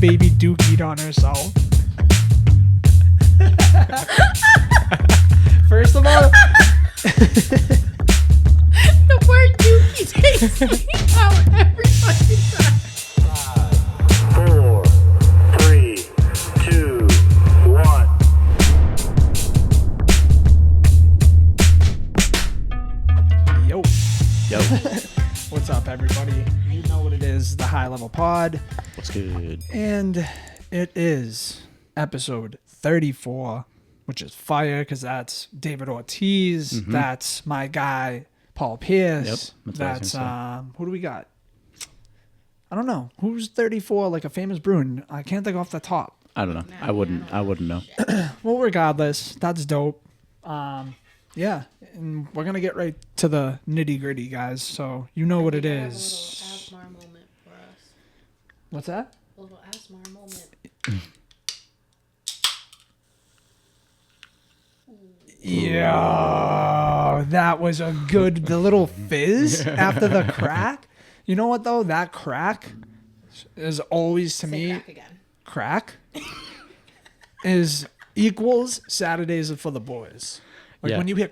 baby dookied on herself. First of all, The word dookie takes me out every fucking time. 4, 3, 2, 1. yo. What's up, everybody? You know what it is, the High Level Pod. What's good? And it is episode 34, which is fire because that's David Ortiz. Mm-hmm. That's my guy, Paul Pierce. Yep, That's who do we got? I don't know. Who's 34 like a famous Bruin? I can't think off the top. I don't know. I wouldn't know. Well, regardless, that's dope. Yeah, and we're gonna get right to the nitty gritty, guys. So you know what it is. A little ASMR moment for us. What's that? A little ASMR moment. Yeah, that was a good. The little fizz after the crack. You know what though? That crack is always to Say me. crack again. Crack is equals Saturdays for the boys. Like Yeah. when you hear,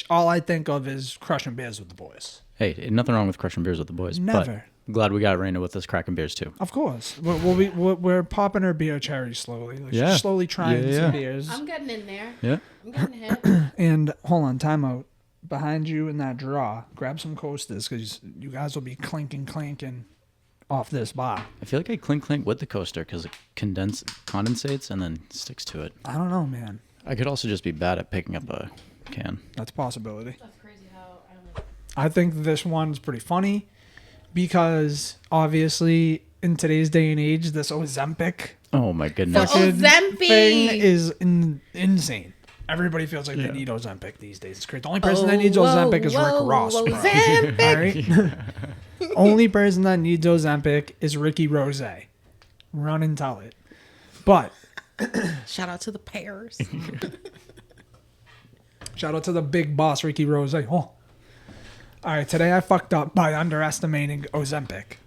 all I think of is crushing beers with the boys. Hey, nothing wrong with crushing beers with the boys. Never. But glad we got Rayna with us cracking beers too. Of course, we're popping our beer cherry slowly. Like Yeah. she's slowly trying Yeah. some beers. I'm getting in there. Yeah. I'm getting hit. And hold on, time out. Behind you in that drawer, grab some coasters because you guys will be clanking off this bar. I feel like I clink with the coaster because it condensates and then sticks to it. I don't know, man. I could also just be bad at picking up a can. That's a possibility. That's crazy how I don't know. I think this one's pretty funny because obviously in today's day and age, this Ozempic Oh my goodness. The fucking Ozempic! thing is insane. Everybody feels like they need Ozempic these days. It's great. The only person that needs Ozempic is Rick Ross, bro. Ozempic. All right? Only person that needs Ozempic is Ricky Rose. Run and tell it. But Shout out to the pears. shout out to the big boss, Ricky Rose. Oh. All right, today I fucked up by underestimating Ozempic.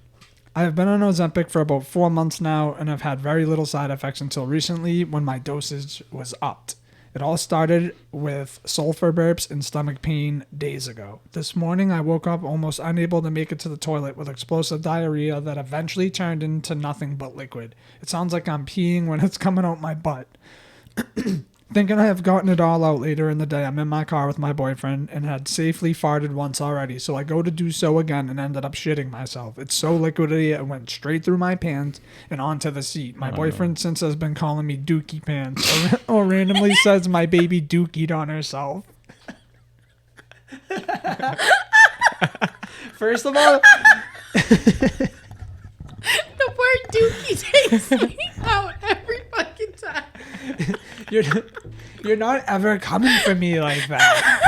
I've been on Ozempic for about 4 months now, and I've had very little side effects until recently when my dosage was upped. It all started with sulfur burps and stomach pain days ago. This morning, I woke up almost unable to make it to the toilet with explosive diarrhea that eventually turned into nothing but liquid. It sounds like I'm peeing when it's coming out my butt. Thinking I have gotten it all out later in the day, I'm in my car with my boyfriend and had safely farted once already, so I go to do so again and ended up shitting myself. It's so liquidy it went straight through my pants and onto the seat. My boyfriend since has been calling me dookie pants or randomly says my baby dookied on herself. First of all, The word dookie takes me out every fucking time. you're not ever coming for me like that.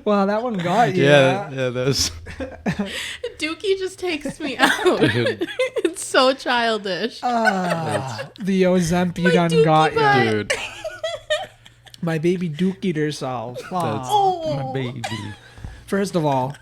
Well, that one got you. Yeah, those. Dookie just takes me out. It's so childish. The Ozempic My done dookie got you. butt. Dude, My baby dookied herself. that's Aw. my baby. First of all,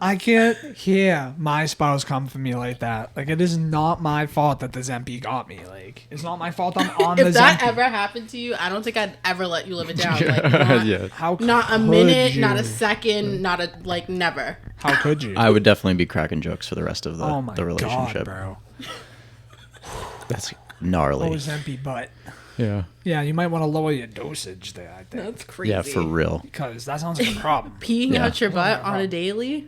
I can't hear my spouse come for me like that. Like, it is not my fault that the Zempi got me. Like, it's not my fault I'm on the If that Zempi. ever happened to you, I don't think I'd ever let you live it down. Like, not, Yeah. How not a could minute, you? not a second, not a, like, never. How could you? I would definitely be cracking jokes for the rest of the, Oh my the relationship. God, bro. That's gnarly. Ozempi butt. Yeah. Yeah, you might want to lower your dosage there, I think. That's crazy. Yeah, for real. Because that sounds like a problem. Peeing Yeah. out your butt on a daily?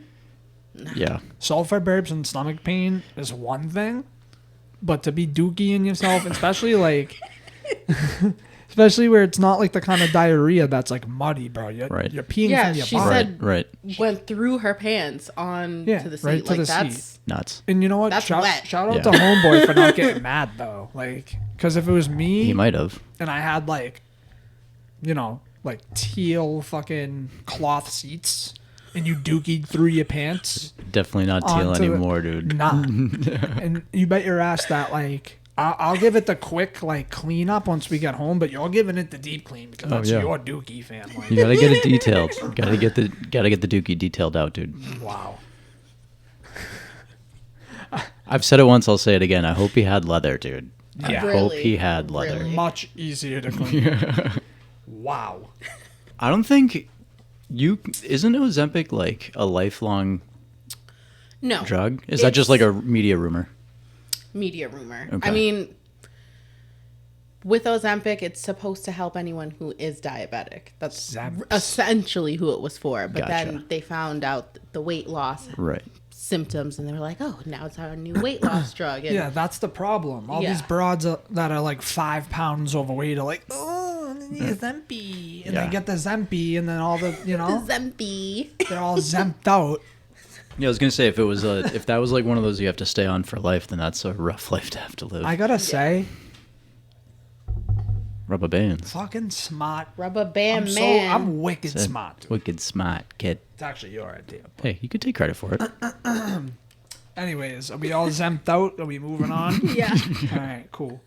Yeah. Sulfur burps and stomach pain is one thing, but to be dookie-ing yourself, especially like, especially where it's not like the kind of diarrhea that's like muddy, bro. You're, Right. you're peeing Yeah, from your she butt. said- Right. Went through her pants on Yeah, to the seat. right to like, the that's... seat. Nuts. And you know what? That's shout wet. out Yeah. to Homeboy for not getting mad though. Like, because if it was me He might have. and I had like, you know, like teal fucking cloth seats and you dookied through your pants, Definitely not teal onto the- anymore, dude. nah. And you bet your ass that like I'll give it the quick like cleanup once we get home, but you're giving it the deep clean because that's yeah. your dookie family. You gotta get it detailed. Gotta get the dookie detailed out, dude. Wow. I've said it once. I'll say it again. I hope he had leather, dude. I Yeah. hope Really? he had leather. Really? Much easier to clean. Wow. I don't think isn't Ozempic like a lifelong No. drug? Is that just like a media rumor? Media rumor. Okay. I mean, with Ozempic, it's supposed to help anyone who is diabetic. That's Zemps. essentially who it was for. But Gotcha. then they found out the weight loss Right. symptoms, and they were like, "Oh, now it's our new weight loss drug." And Yeah, that's the problem. All Yeah. these broads that are like 5 pounds overweight are like, oh, I need a Zempi. And Yeah. they get the Zempi, and then all the, Zempi. they're all zemped out. Yeah, I was gonna say if that was like one of those you have to stay on for life, then that's a rough life to have to live. I gotta say, Rubber bands. fucking smart. Rubber band I'm man. I'm wicked smart. Dude. Wicked smart kid. It's actually your idea. Hey, you could take credit for it. Anyways, are we all zemped out? Are we moving on? Yeah. All right, cool.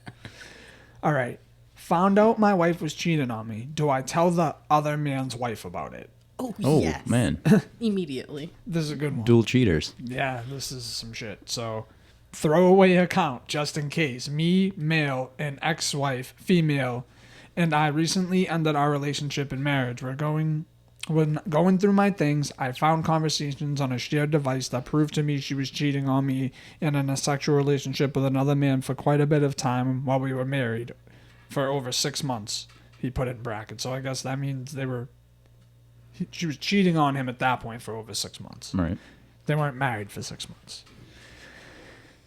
All right. Found out my wife was cheating on me. Do I tell the other man's wife about it? Oh, Oh yes. man, Immediately. This is a good one. dual cheaters. Yeah, this is some shit. So, throwaway account just in case. Me, male, and ex-wife, female, and I recently ended our relationship and marriage. When going through my things, I found conversations on a shared device that proved to me she was cheating on me and in a sexual relationship with another man for quite a bit of time while we were married, for over 6 months. He put in brackets. So I guess that means she was cheating on him at that point for over 6 months. Right. They weren't married for 6 months.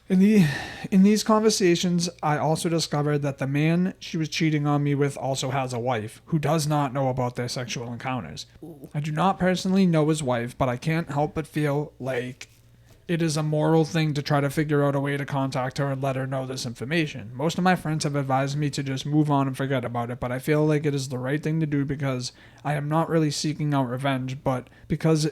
In these conversations, I also discovered that the man she was cheating on me with also has a wife who does not know about their sexual encounters. I do not personally know his wife, but I can't help but feel like it is a moral thing to try to figure out a way to contact her and let her know this information. Most of my friends have advised me to just move on and forget about it, but I feel like it is the right thing to do because I am not really seeking out revenge, but because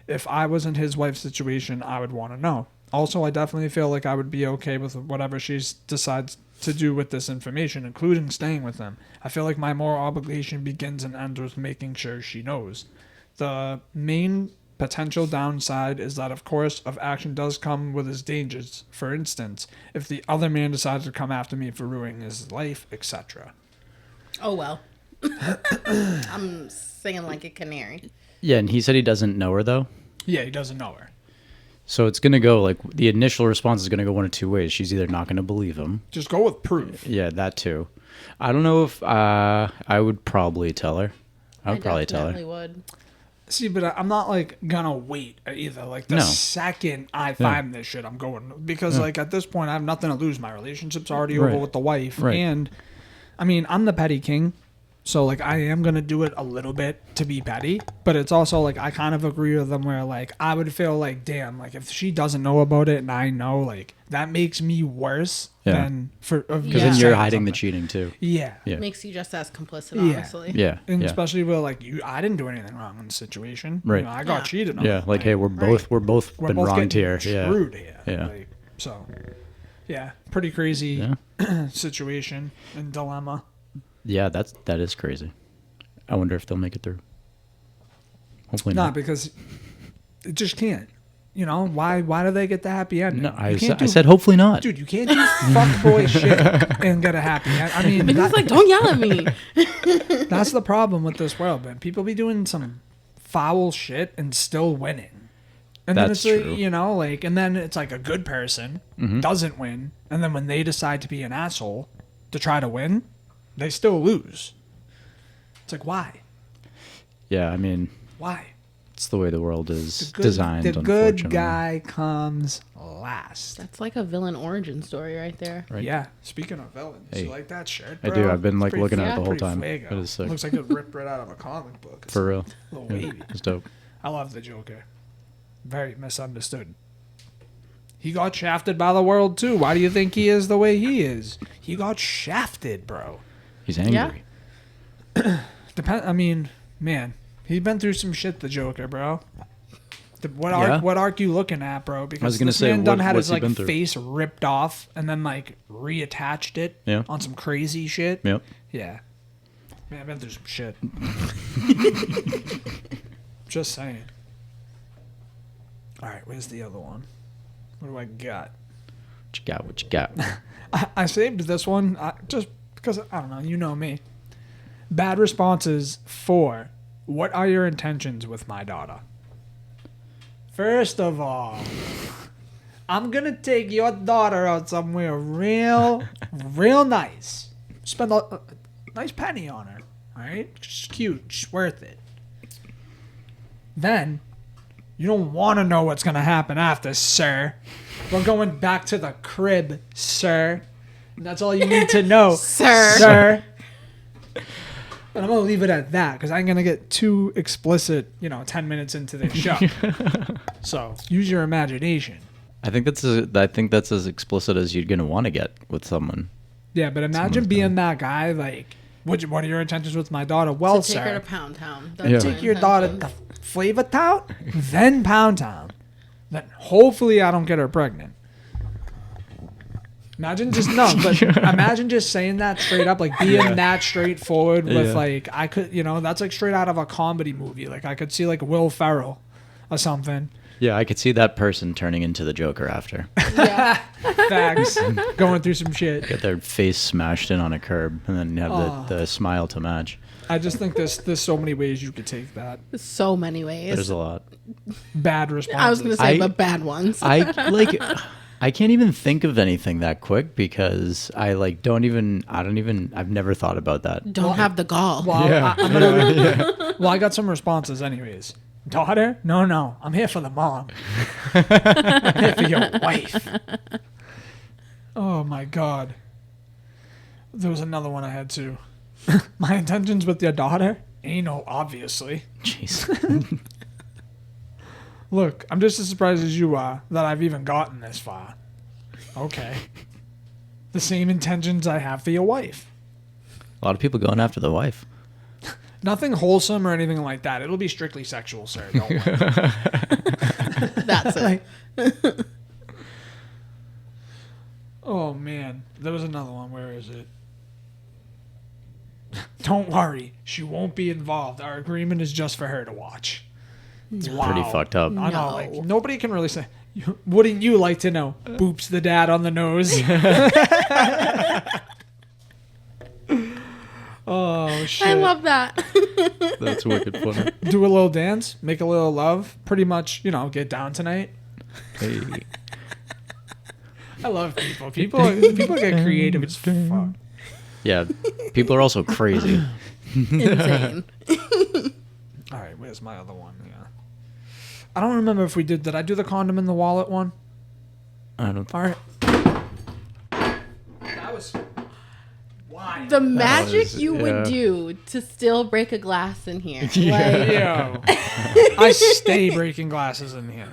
if I was in his wife's situation, I would want to know. Also, I definitely feel like I would be okay with whatever she decides to do with this information, including staying with him. I feel like my moral obligation begins and ends with making sure she knows. The main potential downside is that, of course, of action does come with its dangers. For instance, if the other man decides to come after me for ruining his life, etc. Oh, well. I'm singing like a canary. Yeah, and he said he doesn't know her though. Yeah, he doesn't know her. So it's gonna go like the initial response is gonna go one of two ways. She's either not gonna believe him. Just go with proof. Yeah, that too. I don't know if I would probably tell her. I would probably tell definitely her. would. See, but I'm not like gonna wait either. Like the No. second I find this shit, I'm going because like at this point I have nothing to lose. My relationship's already Right. over with the wife, Right. and I mean I'm the petty king, so like I am gonna do it a little bit to be petty. But it's also like I kind of agree with them where like I would feel like damn, like if she doesn't know about it and I know, like that makes me worse Yeah. than for Because Yeah. then you're saying hiding the something. cheating too. Yeah. Yeah. Makes you just as complicit, Yeah. honestly. Yeah. And Yeah. especially with like I didn't do anything wrong in the situation. Right. I got Yeah. cheated on. Yeah. Like, hey, we're both We're been both wronged getting here. Yeah. screwed here. Yeah. Like, so, yeah, pretty crazy Yeah. situation and dilemma. Yeah. That is crazy. I wonder if they'll make it through. Hopefully Not not. because it just can't. You know why? Why do they get the happy ending? No, You I can't said hopefully not. dude, you can't do fuck boy shit and get a happy end. I mean, And he's like, don't yell at me. that's the problem with this world, man. People be doing some foul shit and still winning. And then That's it's true. like, you know, like, and then it's like a good person doesn't win, and then when they decide to be an asshole to try to win, they still lose. It's like why? Yeah. I mean, Why? it's the way the world is Good- designed. the good unfortunately. guy comes last. That's like a villain origin story right there. Right. Yeah. Speaking of villains, Hey. you like that shirt? I Bro? do. I've been It's like pretty looking at it yeah, the whole pretty time. fuego. It is sick. Looks like it ripped right out of a comic book. It's For real. a little wavy. It's dope. I love the Joker. Very misunderstood. He got shafted by the world too. Why do you think he is the way he is? He got shafted, bro. He's angry. Yeah. I mean, man, he's been through some shit. The Joker, bro. What Yeah. arc you looking at, bro? Because was gonna this say, man done had what's his he been like through? face ripped off and then like reattached it Yeah. on some crazy shit. Yep. Yeah. Man, I've been through some shit. Just saying. All right, where's the other one? What do I got? What you got? What you got? I saved this one just because, I don't know, you know me. Bad responses for, what are your intentions with my daughter? First of all, I'm going to take your daughter out somewhere real nice. Spend a nice penny on her. All right? She's cute. She's worth it. Then, you don't want to know what's going to happen after, sir. We're going back to the crib, sir. And that's all you need to know, sir. And I'm going to leave it at that because I'm going to get too explicit, 10 minutes into this show. So, use your imagination. I think that's as explicit as you're gonna want to get with someone. Yeah, but imagine being that guy. Like, what are your intentions with my daughter? Well, to take sir, her to Pound Town. take your daughter to Flavor Town, then Pound Town, then hopefully I don't get her pregnant. Imagine imagine just saying that straight up, like being that straightforward with like I could, that's like straight out of a comedy movie. Like I could see like Will Ferrell or something. Yeah, I could see that person turning into the Joker after. Yeah. Facts. Going through some shit. Get their face smashed in on a curb and then have the smile to match. I just think there's so many ways you could take that. So many ways. There's a lot. Bad responses. I was going to say, but bad ones. I can't even think of anything that quick because I've never thought about that. Don't have the gall. Well, well, I got some responses anyways. Daughter? No. I'm here for the mom. I'm here for your wife. Oh, my God. There was another one I had, too. My intentions with your daughter? Anal, obviously. Jeez. Look, I'm just as surprised as you are that I've even gotten this far. Okay. The same intentions I have for your wife. A lot of people going after the wife. Nothing wholesome or anything like that. It'll be strictly sexual, sir. Don't worry. That's it. Oh, man. There was another one. Where is it? Don't worry. She won't be involved. Our agreement is just for her to watch. It's pretty fucked up. I know. Like, nobody can really say, wouldn't you like to know? Boops the dad on the nose. Oh, shit. I love that. That's wicked funny. Do a little dance. Make a little love. Pretty much, get down tonight. Hey. I love people. People get creative as fuck. Yeah, people are also crazy. Insane. All right, where's my other one? Yeah. I don't remember if we did I do the condom in the wallet one? I don't. All right. That was... Why? The magic you would do to still break a glass in here. Like, Yo. I stay breaking glasses in here.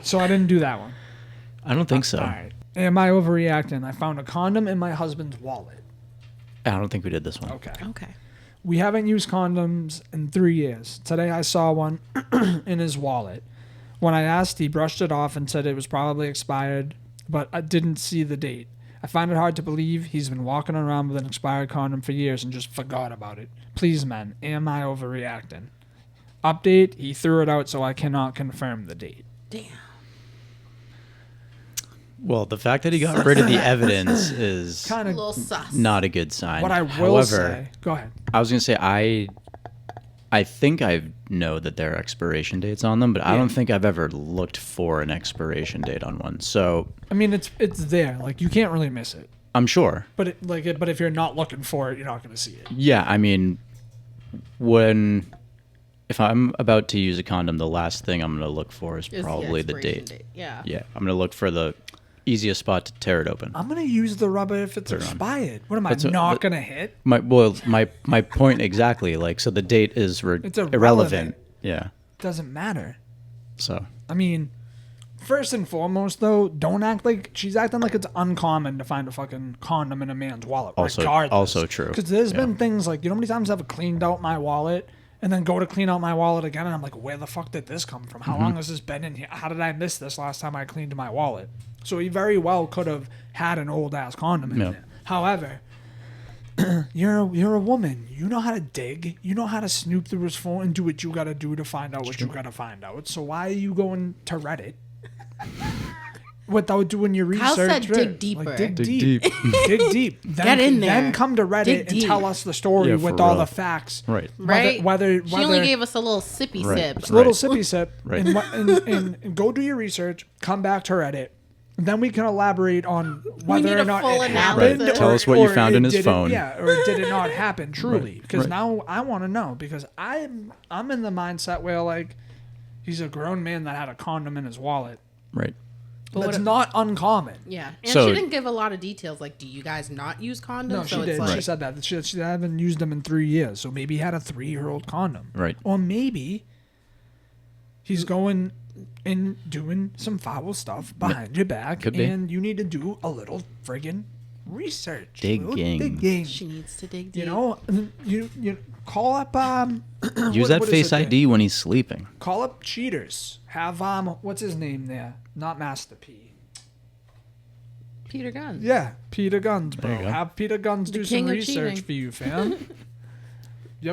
So I didn't do that one. I don't think so. All right. Am I overreacting? I found a condom in my husband's wallet. I don't think we did this one. Okay. okay. We haven't used condoms in 3 years. Today I saw one in his wallet. When I asked, he brushed it off and said it was probably expired, but I didn't see the date. I find it hard to believe he's been walking around with an expired condom for years and just forgot about it. Please, men, am I overreacting? Update, he threw it out so I cannot confirm the date. Damn. Well, the fact that he got rid of the evidence is Kind A of little sus. not a good sign. what I will However, say. Go ahead. I was going to say, I think I know that there are expiration dates on them, but I don't think I've ever looked for an expiration date on one. So, I mean, it's there. Like, you can't really miss it. I'm sure. But but if you're not looking for it, you're not going to see it. Yeah, I mean, if I'm about to use a condom, the last thing I'm going to look for is Is probably the expiration date. Yeah. Yeah, I'm going to look for the easiest spot to tear it open. I'm going to use the rubber if it's expired. What am I That's not going to hit? My point exactly. Like, so the date is It's irrelevant. Yeah. Doesn't matter. So I mean, first and foremost, though, don't act like she's acting like it's uncommon to find a fucking condom in a man's wallet. Regardless. Also true. Because there's been things like, how many times I've cleaned out my wallet and then go to clean out my wallet again, and I'm like, where the fuck did this come from? How long has this been in here? How did I miss this last time I cleaned my wallet? So he very well could have had an old ass condom in there. However, you're a woman. You know how to dig. You know how to snoop through his phone and do what you gotta do to find out what you gotta find out. So why are you going to Reddit without doing your research. Kyle said dig right? deeper. Like, dig Dig deep. deep. Dig deep. Then, Get in there. Then come to Reddit Dig and deep. tell us the story Yeah, with for all real. the facts. Right. Right? Whether She only gave us a little sippy Right. sip. It's a little sippy sip. Right. And go do your research. Come back to Reddit. Then we can elaborate on need whether a or not full it happened. analysis. or- Tell us what you or found it in his didn't- phone. Yeah, or did it not happen truly? Right, Because right. now I want to know. Because I'm in the mindset where like he's a grown man that had a condom in his wallet. Right. But That's what- not uncommon. Yeah, and So- she didn't give a lot of details. Like, do you guys not use condoms? No, so she it's did. like, She said that. She haven't used them in 3 years. So maybe he had a 3-year-old condom. Right. Or maybe he's going and doing some foul stuff behind your back. Could be. And you need to do a little friggin' research. Little Digging. digging. she needs to dig deep. You know, and you call up Use that Face ID when he's sleeping. Call up cheaters. Have what's his name there? Not Master P. Peter Gunn. Yeah, Peter Guns, There you bro. go. Have Peter Guns do some king of research cheating. for you, fam. You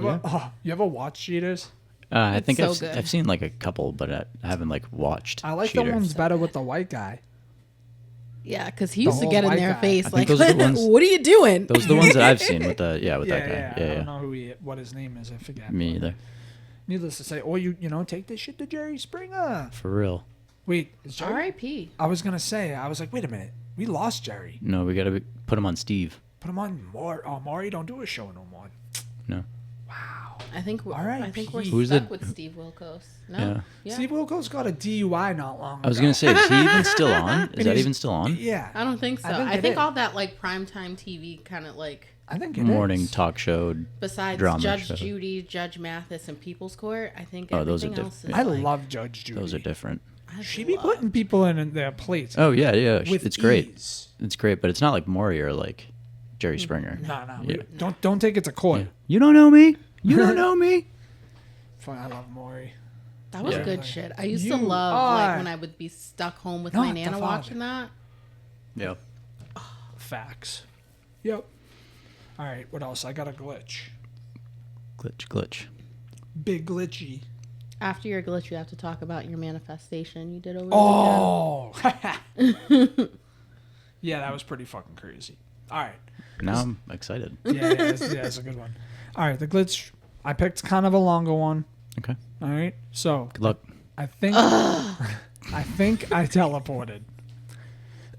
ever watch Cheaters? I think so I've good. I've seen like a couple, but I haven't like watched. I like Cheater. the ones better with the white guy. Yeah, because he used to whole get in white their guy. face I like, think those are the ones- "What are you doing?" Those are the ones that I've seen with the with Yeah, that guy. yeah. Yeah, I yeah. don't know what his name is. I forget. Me either. Needless to say, or you take this shit to Jerry Springer. For real. Wait, is Jerry? R.I.P. I was gonna say. I was like, wait a minute. We lost Jerry. No, we gotta put him on Steve. Put him on more. Oh, Maury don't do a show no more. No. I think we're R.I.P. Who's stuck the- with Steve Wilkos. Yeah. No, yeah. Steve Wilkos got a DUI not long ago. I was gonna say, is he even still on? Is that he's- even still on? Yeah, I don't think so. I think I it think is. all that like primetime TV kind of like I think it Morning is. talk show. besides Drama Judge show. Judy, Judge Mathis, and People's Court. I think Oh, those are everything else is I like, love Judge Judy. Those are different. I She be love- putting people in their plates. Oh yeah, yeah. with It's great. ease. It's great, but it's not like Maury or like Jerry Springer. No. Yeah. Don't take it to court. Yeah. You don't know me. You don't know me. Fine, I love Maury. That was Yeah. good shit. I used You to love are like when I would be stuck home with my not the nana father. watching that. Yep. Facts. Yep. All right. What else? I got a glitch. Glitch. Big glitchy. After your glitch, you have to talk about your manifestation you did over the weekend. Oh. Yeah, that was pretty fucking crazy. All right. Now I'm excited. Yeah, it's a good one. All right, the glitch. I picked kind of a longer one. Okay. All right. So Good luck. I think I teleported.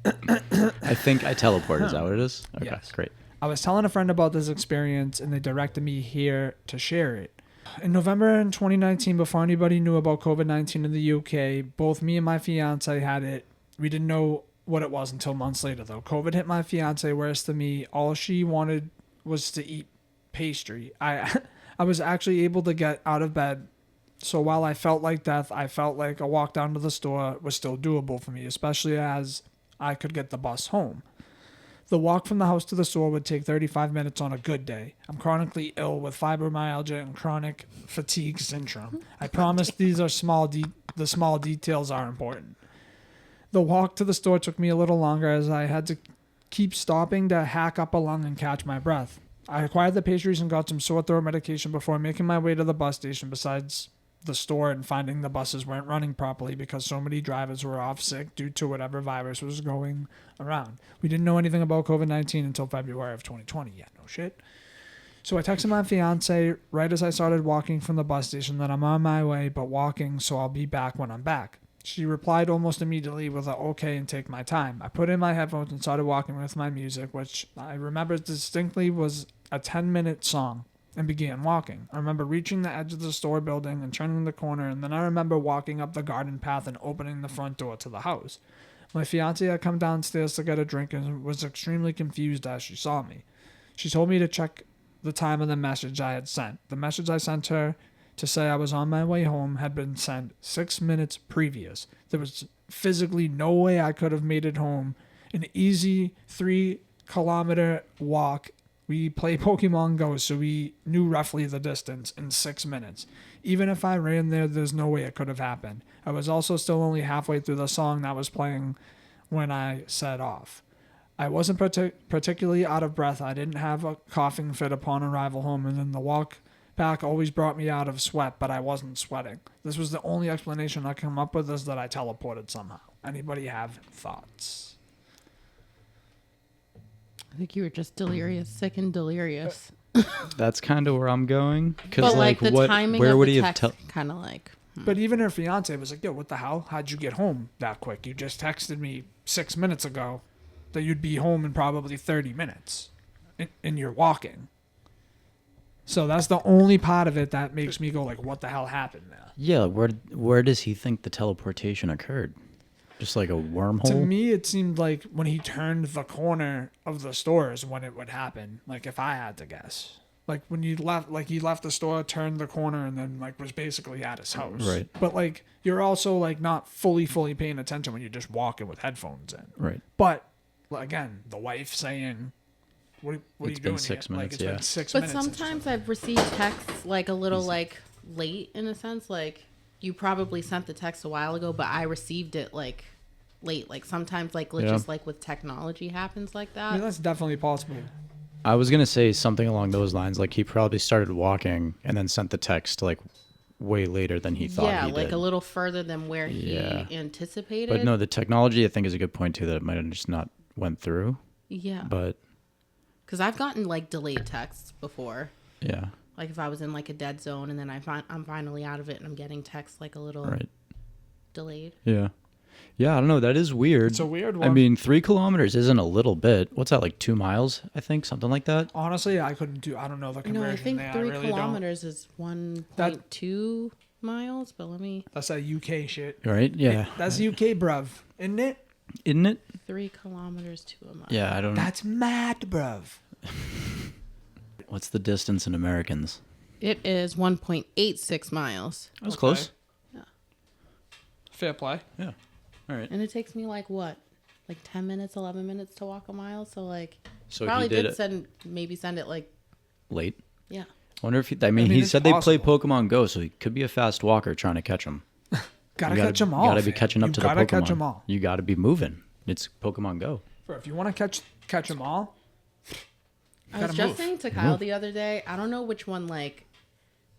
I think I teleport. Is that what it is? Okay. Yes. Great. I was telling a friend about this experience, and they directed me here to share it. In November in 2019, before anybody knew about COVID-19 in the UK, both me and my fiance had it. We didn't know what it was until months later, though. COVID hit my fiance, whereas to me, all she wanted was to eat pastry. I was actually able to get out of bed. So while I felt like death, I felt like a walk down to the store was still doable for me, especially as I could get the bus home. The walk from the house to the store would take 35 minutes on a good day. I'm chronically ill with fibromyalgia and chronic fatigue syndrome. I promise these are the small details are important. The walk to the store took me a little longer as I had to keep stopping to hack up a lung and catch my breath. I acquired the pastries and got some sore throat medication before making my way to the bus station besides the store and finding the buses weren't running properly because so many drivers were off sick due to whatever virus was going around. We didn't know anything about COVID-19 until February of 2020. Yeah, no shit. So I texted my fiance right as I started walking from the bus station that I'm on my way, but walking, so I'll be back when I'm back. She replied almost immediately with a okay and take my time. I put in my headphones and started walking with my music, which I remember distinctly was a 10-minute song, and began walking. I remember reaching the edge of the store building and turning the corner, and then I remember walking up the garden path and opening the front door to the house. My fiance had come downstairs to get a drink and was extremely confused as she saw me. She told me to check the time of the message I had sent. The message I sent her to say I was on my way home had been sent 6 minutes previous. There was physically no way I could have made it home. An easy 3-kilometer walk. We play Pokemon Go, so we knew roughly the distance in 6 minutes. Even if I ran there, there's no way it could have happened. I was also still only halfway through the song that was playing when I set off. I wasn't particularly out of breath. I didn't have a coughing fit upon arrival home, and then the walk back always brought me out of sweat, but I wasn't sweating. This was the only explanation I come up with, is that I teleported somehow. Anybody have thoughts? I think you were just delirious, sick and delirious. That's kind of where I'm going. Because But like the timing where of would the he have text, kind of like. But even her fiance was like, yo, what the hell? How'd you get home that quick? You just texted me 6 minutes ago that you'd be home in probably 30 minutes. And you're walking. So that's the only part of it that makes me go like, what the hell happened there? Yeah, where does he think the teleportation occurred? Just like a wormhole? To me, it seemed like when he turned the corner of the store is when it would happen. Like if I had to guess. Like when you left, like he left the store, turned the corner, and then like was basically at his house. Right. But like you're also like not fully paying attention when you're just walking with headphones in. Right. But again, the wife saying, "What are It's you been doing 6 here?" minutes, Like it's yeah. been 6 But minutes. sometimes I've received texts like a little like late in a sense. Like you probably sent the text a while ago, but I received it like late. Like sometimes like glitches like with technology happens like I mean, that. that's definitely possible. I was going to say something along those lines. Like he probably started walking and then sent the text like way later than he thought Yeah, he like did. a little further than where Yeah. he anticipated. But no, the technology I think is a good point too, that it might have just not went through. Yeah. But Because I've gotten like delayed texts before. yeah, Like if I was in like a dead zone and then I'm finally out of it and I'm getting texts like a little right. delayed. Yeah. Yeah, I don't know. That is weird. It's a weird I one. mean, 3 kilometers isn't a little bit. What's that, like 2 miles, I think? Something like that? Honestly, I couldn't do. I don't know the conversion. No, I think there. 3 I really kilometers is 1.2 miles, but let me... That's that UK shit. Right? Yeah. That's UK, bruv, isn't it? Isn't it? 3 kilometers to a mile. Yeah, I don't know. That's mad, bruv. What's the distance in Americans? It is 1.86 miles. That was Okay. close. Fair play. Yeah. All right. And it takes me like what? Like 10 minutes, 11 minutes to walk a mile. So like, So probably he did did it send it like, late. yeah. Wonder if I mean, mean, he it's said they play possible. Pokemon Go, so he could be a fast walker trying to catch them. Gotta catch them all. Gotta be fam. catching up You to the Pokemon. gotta catch them all. You gotta be moving. It's Pokemon Go. Bro, if you want to catch them all, I was gotta just move. saying to Kyle the other day, I don't know which one, like,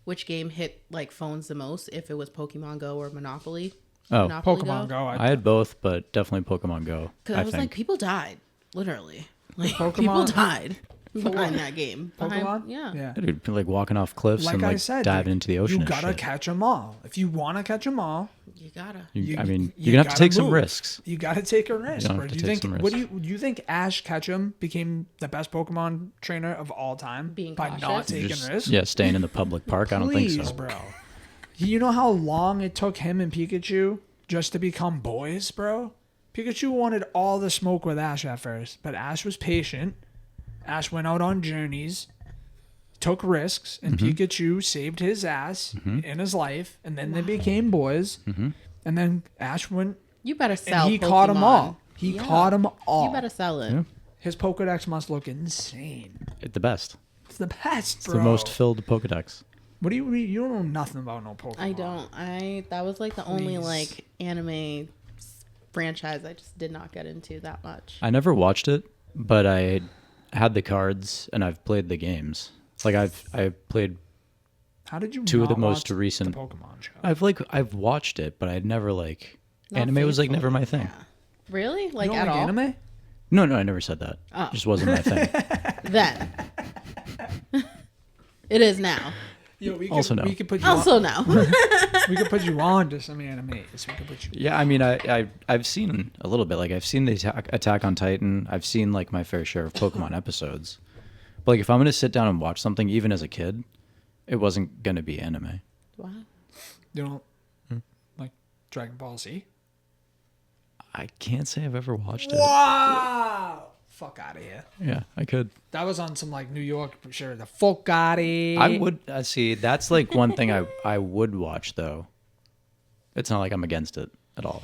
which game hit, like, phones the most, if it was Pokemon Go or Monopoly. Oh, Monopoly Pokemon Go. I had both, but definitely Pokemon Go. Because I was think. like, people died. Literally. Like, Pokemon- people died behind that game. Pokemon. Yeah. Yeah. Dude, like walking off cliffs Like and I like said, diving dude, into the ocean. You and gotta shit. catch them all. If you want to catch them all, You gotta. I mean, you you're gonna have to gotta take some move. risks. You gotta take a risk, don't bro. have Do to you take think? some What do risks. you think? Ash Ketchum became the best Pokemon trainer of all time Being by cautious? not taking Just- risks. Yeah, staying in the public park. I don't think Please, so. bro. You know how long it took him and Pikachu just to become boys, bro? Pikachu wanted all the smoke with Ash at first, but Ash was patient. Ash went out on journeys, took risks, and Pikachu saved his ass in his life, and then they became boys. And then Ash went You better and sell he caught them Pokemon. all. He Yeah. caught them all. You better sell it. Yeah. His Pokedex must look insane. It's the best. It's the best, It's bro. the most filled Pokedex. What do you don't know nothing about no Pokemon. I don't. That was like the only Please. like anime franchise I just did not get into that much. I never watched it, but I had the cards and I've played the games. Like I played. How did you Two of not the most watch recent- the Pokemon show? I've watched it, but I'd never like Not anime was like faithful. never my thing. Yeah. Really? You Like don't at like all? anime? No, I never said that. Oh. It just wasn't my thing. Then. It is now. Yo, we could, Also no. we could put you Also on, no. we could put you on to some animes. We could put you. Yeah, I mean, I've seen a little bit. Like I've seen the Attack on Titan. I've seen like my fair share of Pokemon episodes. But like if I'm gonna sit down and watch something, even as a kid, it wasn't gonna be anime. Wow. You don't like Dragon Ball Z? I can't say I've ever watched it. Wow! Fuck out of here. Yeah, I could. That was on some like New York for sure. The fuck out of here. I would see. That's like one thing I would watch though. It's not like I'm against it at all.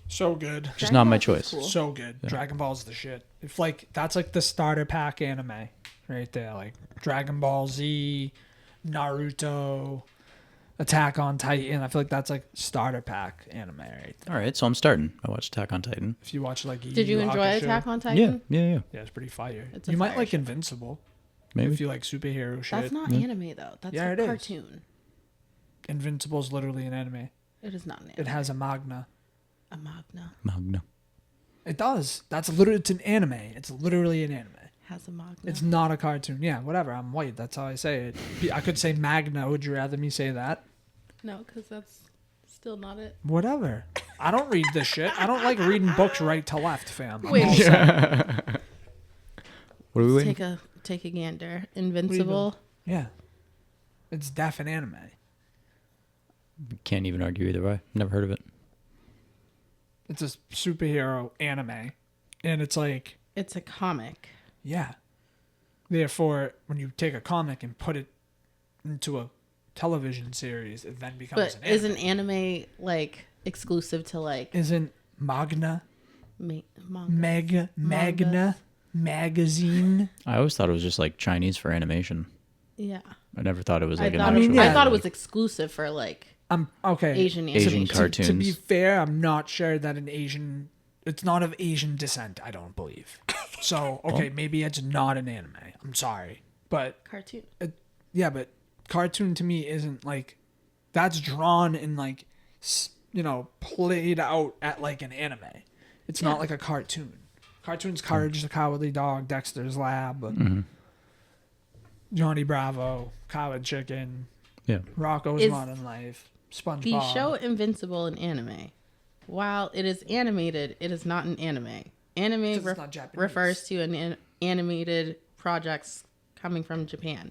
So good. Just Dragon not my Ball is choice. cool. So good. Dragon Ball's the shit. If like that's like the starter pack anime right there. Like Dragon Ball Z, Naruto, Attack on Titan. I feel like that's like starter pack anime right there. All right, so I'm starting. I watched Attack on Titan. If you watch like Did you enjoy Attack on Yeah, Titan? yeah. Yeah, it's pretty fire. It's a You might fire like show. Invincible Maybe. if you like superhero shit. That's not anime though. That's Yeah, a it is. cartoon. Invincible's literally an anime. It is not an anime. It has a magna. A magna. Magna. It does. That's literally, it's an anime. It's literally an anime. Has a magna. It's not a cartoon. Yeah, whatever. I'm white. That's how I say it. I could say magna. Would you rather me say that? No, because that's still not it. Whatever. I don't read this shit. I don't like reading books right to left, fam. I'm Wait. all set. What are we Let's waiting? take a gander. Invincible. Yeah. It's deaf and anime. Can't even argue either way. Never heard of it. It's a superhero anime. And it's like, It's a comic. yeah. Therefore, when you take a comic and put it into a television series, it then becomes But an anime. isn't anime like exclusive to like Isn't Magna, manga? Magna magazine? I always thought it was just like Chinese for animation. Yeah. I never thought it was like I an thought, actual. yeah. I thought it was exclusive for like I'm okay. Asian Asian animation. cartoons. To be fair, I'm not sure that it's not of Asian descent, I don't believe. So, okay, maybe it's not an anime. I'm sorry. But, Cartoon. yeah, but cartoon to me isn't like, that's drawn and like, played out at like an anime. It's not like a cartoon. Cartoon's Courage the Cowardly Dog, Dexter's Lab, Johnny Bravo, Coward Chicken, Yeah. Rocco's Is Modern Life, SpongeBob. The show Invincible in anime. While it is animated, it is not an anime. Anime Because it's not Japanese. refers to animated projects coming from Japan.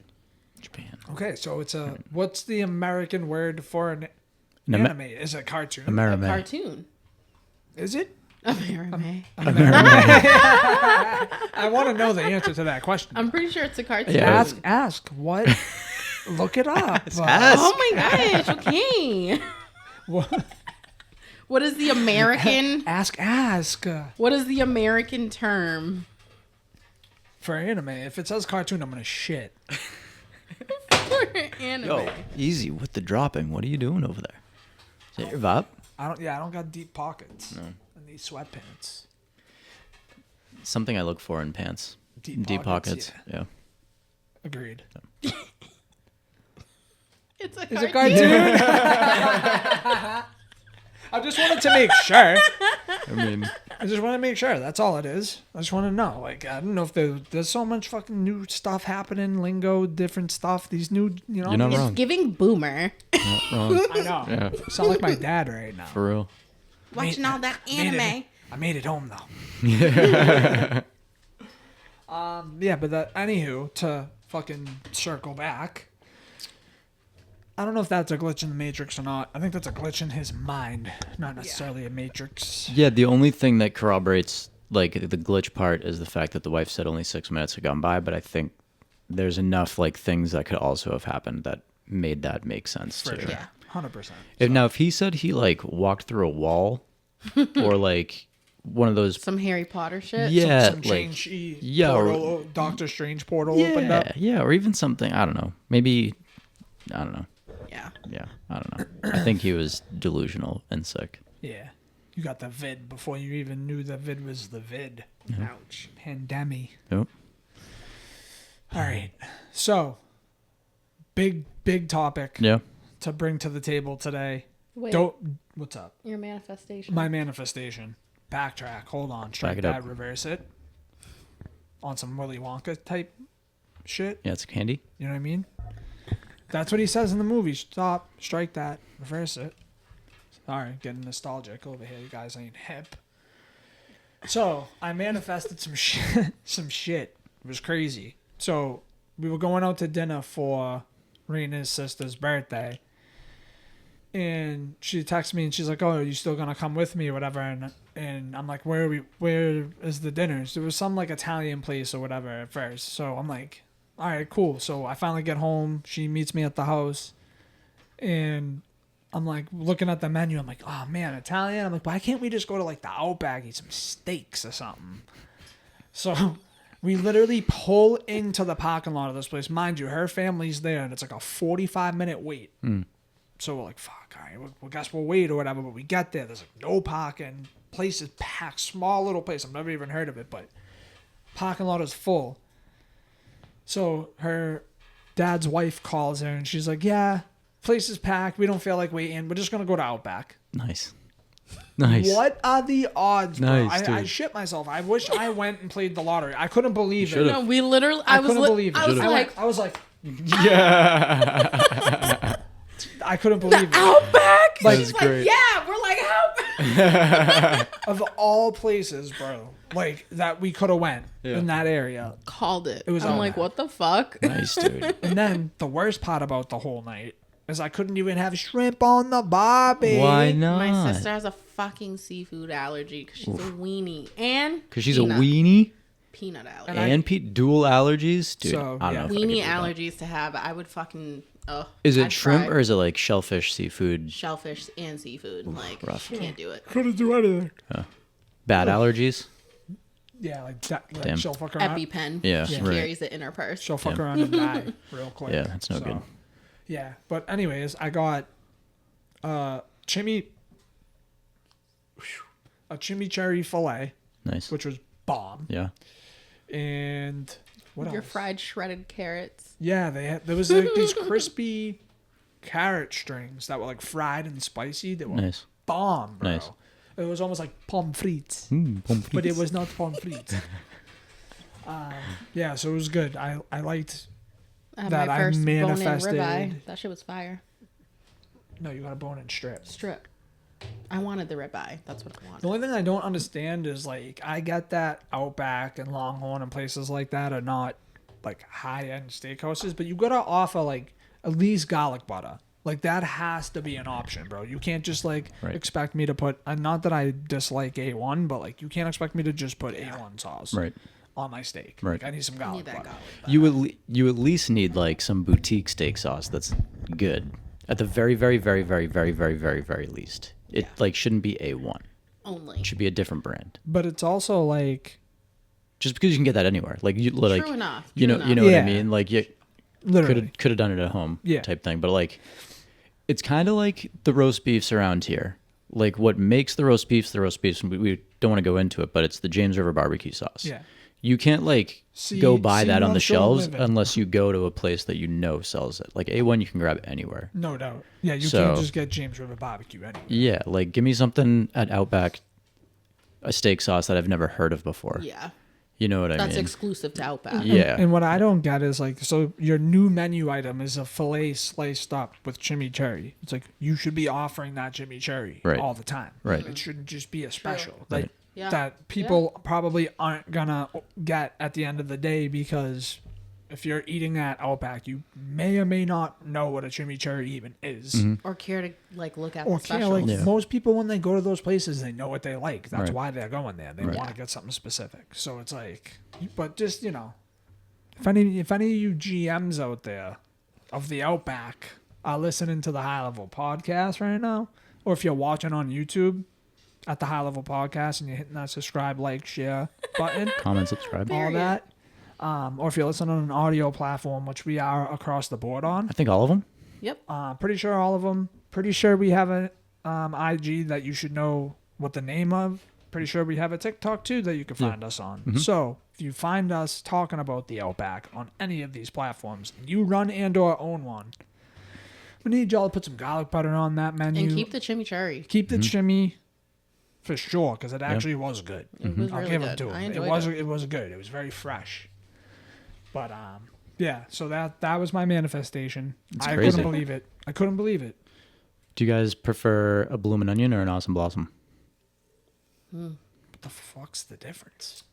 Japan. Okay, so it's what's the American word for an An anime? Is it cartoon? A American. cartoon. Is it? Anime. I want to know the answer to that question. I'm pretty sure it's a cartoon. Yeah. Ask what? Look it up. Oh my gosh, okay. What? What is the American Ask. what is the American term For anime, if it says cartoon, I'm gonna shit. for anime? Yo, easy with the dropping. What are you doing over there? Is that your vibe? I don't got deep pockets. No. In these sweatpants. Something I look for in pants. Deep pockets. pockets, Yeah. Agreed. It's a Is it cartoon. cartoon? I just wanted to make sure. I mean, I just want to make sure. That's all it is. I just want to know. Like, I don't know if there's so much fucking new stuff happening, lingo, different stuff. These new, You're not It's wrong. giving boomer. Not wrong. I know. Yeah, Sound like my dad right now. for real. Watching all that Made it- anime. I made it home though. Yeah. But anywho, to fucking circle back. I don't know if that's a glitch in the Matrix or not. I think that's a glitch in his mind, not necessarily a Matrix. Yeah, the only thing that corroborates like the glitch part is the fact that the wife said only 6 minutes had gone by, but I think there's enough like things that could also have happened that made that make sense For too. sure. Yeah. 100%. Now, if he said he like walked through a wall or like one of those, Some Harry Potter shit. yeah, Some like change yeah, portal, Doctor Strange portal opened up. yeah, or even something I don't know. Maybe I don't know. Yeah. Yeah, I don't know. I think he was delusional and sick. Yeah. You got the vid before you even knew the vid was the vid. Ouch. Pandemic. Yep. All right. So, big topic Yeah. to bring to the table today. Wait. What's up? Your manifestation. My manifestation. Backtrack. Hold on. Strike it that. up. Reverse it. On some Willy Wonka type shit. Yeah, it's candy. You know what I mean? That's what he says in the movie. Stop. Strike that. Reverse it. Sorry, getting nostalgic over here. You guys ain't hip. So I manifested some shit. Some shit. It was crazy. So we were going out to dinner for Rayna's sister's birthday. And she texted me and she's like, "Oh, are you still gonna come with me or whatever?" And I'm like, "Where is the dinner?" So it was some like Italian place or whatever at first. So I'm like, "All right, cool." So I finally get home. She meets me at the house, and I'm like looking at the menu. I'm like, "Oh man, Italian." I'm like, "Why can't we just go to like the Outback, eat some steaks or something?" So we literally pull into the parking lot of this place. Mind you, her family's there, and it's like a 45-minute wait. So we're like, fuck, all right, well, guess we'll wait or whatever. But we get there. There's like no parking. Place is packed. Small little place. I've never even heard of it, but parking lot is full. So her dad's wife calls her, and she's like, yeah, place is packed. We don't feel like waiting. We're just going to go to Outback. Nice. Nice. What are the odds, bro? Nice, I dude. shit myself. I wish I went and played the lottery. I couldn't believe it. No, we literally. I couldn't believe it. I was like, I was like, Yeah. I couldn't believe it. Outback. Like- She's That's great. like, yeah, we're like Outback. Of all places, bro, like that we could have went in that area. Called it. It was I'm all like, that. what the fuck? Nice, dude. And then the worst part about the whole night is I couldn't even have shrimp on the barbie. Why not? My sister has a fucking seafood allergy because she's a weenie and Because she's a peanut- weenie peanut allergy. and dual allergies, dude. So, I don't yeah. know. If I could Weenie do that. allergies to have. I would fucking. Is it I'd shrimp cry. or is it like shellfish, seafood? Shellfish and seafood? Like, rough. can't do it. Couldn't do anything. Bad allergies? Yeah, like that. Like Damn. she'll fuck around. EpiPen. Yeah, She right. carries it in her purse. She'll fuck Yeah. around and die real quick. Yeah, that's no good. Yeah, but anyways, I got a chimichurri fillet, Nice. which was bomb, Yeah. and what Your else? fried shredded carrots. Yeah, there was like these crispy carrot strings that were like fried and spicy. They were Nice. bomb, bro. Nice. It was almost like pommes frites, Pommes but it frites. was not pommes frites. Yeah, so it was good. I liked. I had That my I first manifested- bone-in ribeye. That shit was fire. No, you got a bone and strip. Strip. I wanted the ribeye. That's what I The wanted. only thing I don't understand is like I get that Outback and Longhorn and places like that are not like high end steakhouses, but you gotta offer like at least garlic butter. Like that has to be an option, bro. You can't just like Right. expect me to put. Not that I dislike A1, but like you can't expect me to just put A1 sauce Right. on my steak. Right. Like, I need some I garlic need that butter. garlic. You at least need like some boutique steak sauce that's good. At the very, very, very, very, very, very, very, very least. It like shouldn't be A1. Only. It should be a different brand. But it's also like Just because you can get that anywhere. Like you like True enough. you know True you know enough. what I Yeah. mean? Like you literally. could have done it at home Yeah. type thing. But like it's kind of like the roast beefs around here. Like what makes the roast beefs, we don't want to go into it, but it's the James River barbecue sauce. Yeah. You can't like See- go buy see that what on the I'm still shelves living. unless you go to a place that you know sells it. Like A1 you can grab anywhere. No doubt. Yeah, you So- can't just get James River barbecue anyway. Yeah, like give me something at Outback, a steak sauce that I've never heard of before. Yeah. You know what I That's mean? exclusive to Outback. Yeah. And what I don't get is like, so your new menu item is a fillet sliced up with chimichurri. It's like you should be offering that chimichurri Right. all the time. Right. It shouldn't just be a special. Right. Like Yeah. that people probably aren't gonna get at the end of the day because if you're eating at Outback, you may or may not know what a chimichurri even is. Mm-hmm. Or care to like look at Or the care, specials. like Yeah. most people when they go to those places, they know what they like. That's Right. why they're going there. They Right. want to get something specific. So it's like, but just if any of you GMs out there of the Outback are listening to the High Level Podcast right now, or if you're watching on YouTube at the High Level Podcast and you're hitting that subscribe, like, share button, Comment, subscribe. all that, or if you're listening on an audio platform, which we are across the board on, I think all of them. Yep. pretty sure all of them. Pretty sure we have an IG that you should know what the name of. Pretty sure we have a TikTok too that you can find us on. So if you find us talking about the Outback on any of these platforms, and you run and/or own one, we need y'all to put some garlic butter on that menu. And keep the chimichurri. Keep the chimmy for sure because it actually was good. It was I'll really give it good. to I him. enjoyed it. It was good. It was very fresh. But yeah. So that was my manifestation. I crazy. couldn't believe it. I couldn't believe it. Do you guys prefer a bloomin' onion or an awesome blossom? What the fuck's the difference?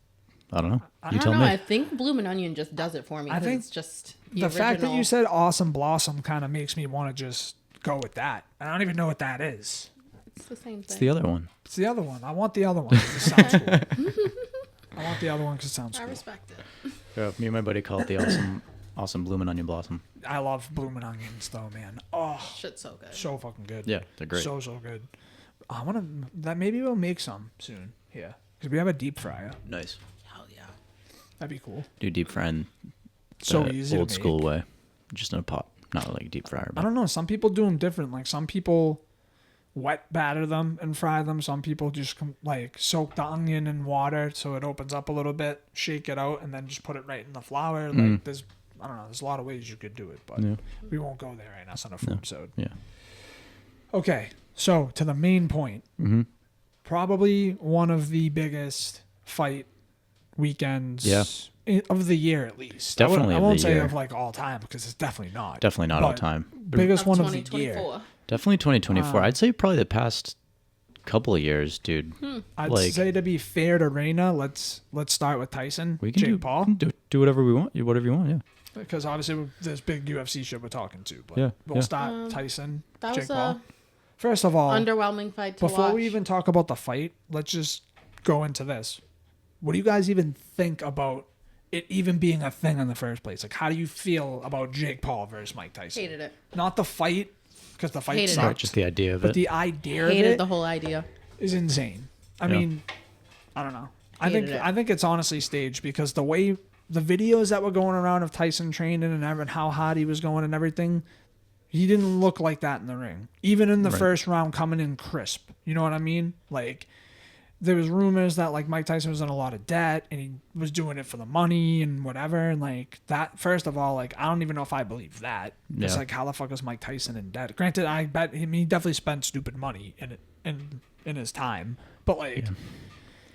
I don't know. I You don't tell know. me. I think Bloomin' Onion just does it for me. I 'cause think it's just The fact that you original- said awesome blossom kind of makes me want to just go with that. I don't even know what that is. it's the same thing. It's the other one. It's the other one. I want the other one 'cause it sounds cool. I want the other one because it sounds I cool. respect it. Yeah, me and my buddy call it the awesome bloomin' onion blossom. I love blooming onions though, man. Oh, Shit's so good. so fucking good. Yeah, they're great. So good. I want to. That maybe we'll make some soon here because we have a deep fryer. Nice. Hell yeah. That'd be cool. Do deep frying So the easy old to make. school way, just in a pot, not like deep fryer. I But don't know. Some people do them different. Like some people wet batter them and fry them. Some people just like soak the onion in water so it opens up a little bit, shake it out, and then just put it right in the flour. Like there's, I don't know. There's a lot of ways you could do it, but Yeah. we won't go there right now. It's not a food episode. Yeah. Okay, so to the main point. probably one of the biggest fight weekends of the year, at least. Definitely I of won't the say year. of like all time, because it's definitely not. Definitely not all But time. Biggest one of the 2024. year. Definitely 2024. I'd say probably the past couple of years, dude. I'd Like- say, to be fair to Rayna, let's start with Tyson. We can Jake do Paul. do whatever we want. Whatever you want. Yeah. Because obviously there's big UFC shit we're talking to. But Yeah, we'll yeah. start Tyson, That Jake was Paul. a First of all, underwhelming fight to before watch. we even talk about the fight, let's just go into this. What do you guys even think about it even being a thing in the first place? Like, how do you feel about Jake Paul versus Mike Tyson? Hated it. Not the fight, because the fight Hated it. sucked. Just the idea of but it. the idea of Hated it the whole idea. is insane. I Yeah. mean, I don't know. Hated it. I think it's honestly staged, because the way the videos that were going around of Tyson training and how hard he was going and everything, he didn't look like that in the ring. Even in the Right. first round, coming in crisp. You know what I mean? Like, there was rumors that like Mike Tyson was in a lot of debt and he was doing it for the money and whatever. And like that, first of all, like I don't even know if I believe that. It's Yeah. like, how the fuck is Mike Tyson in debt? Granted, I bet he definitely spent stupid money in his time, but like.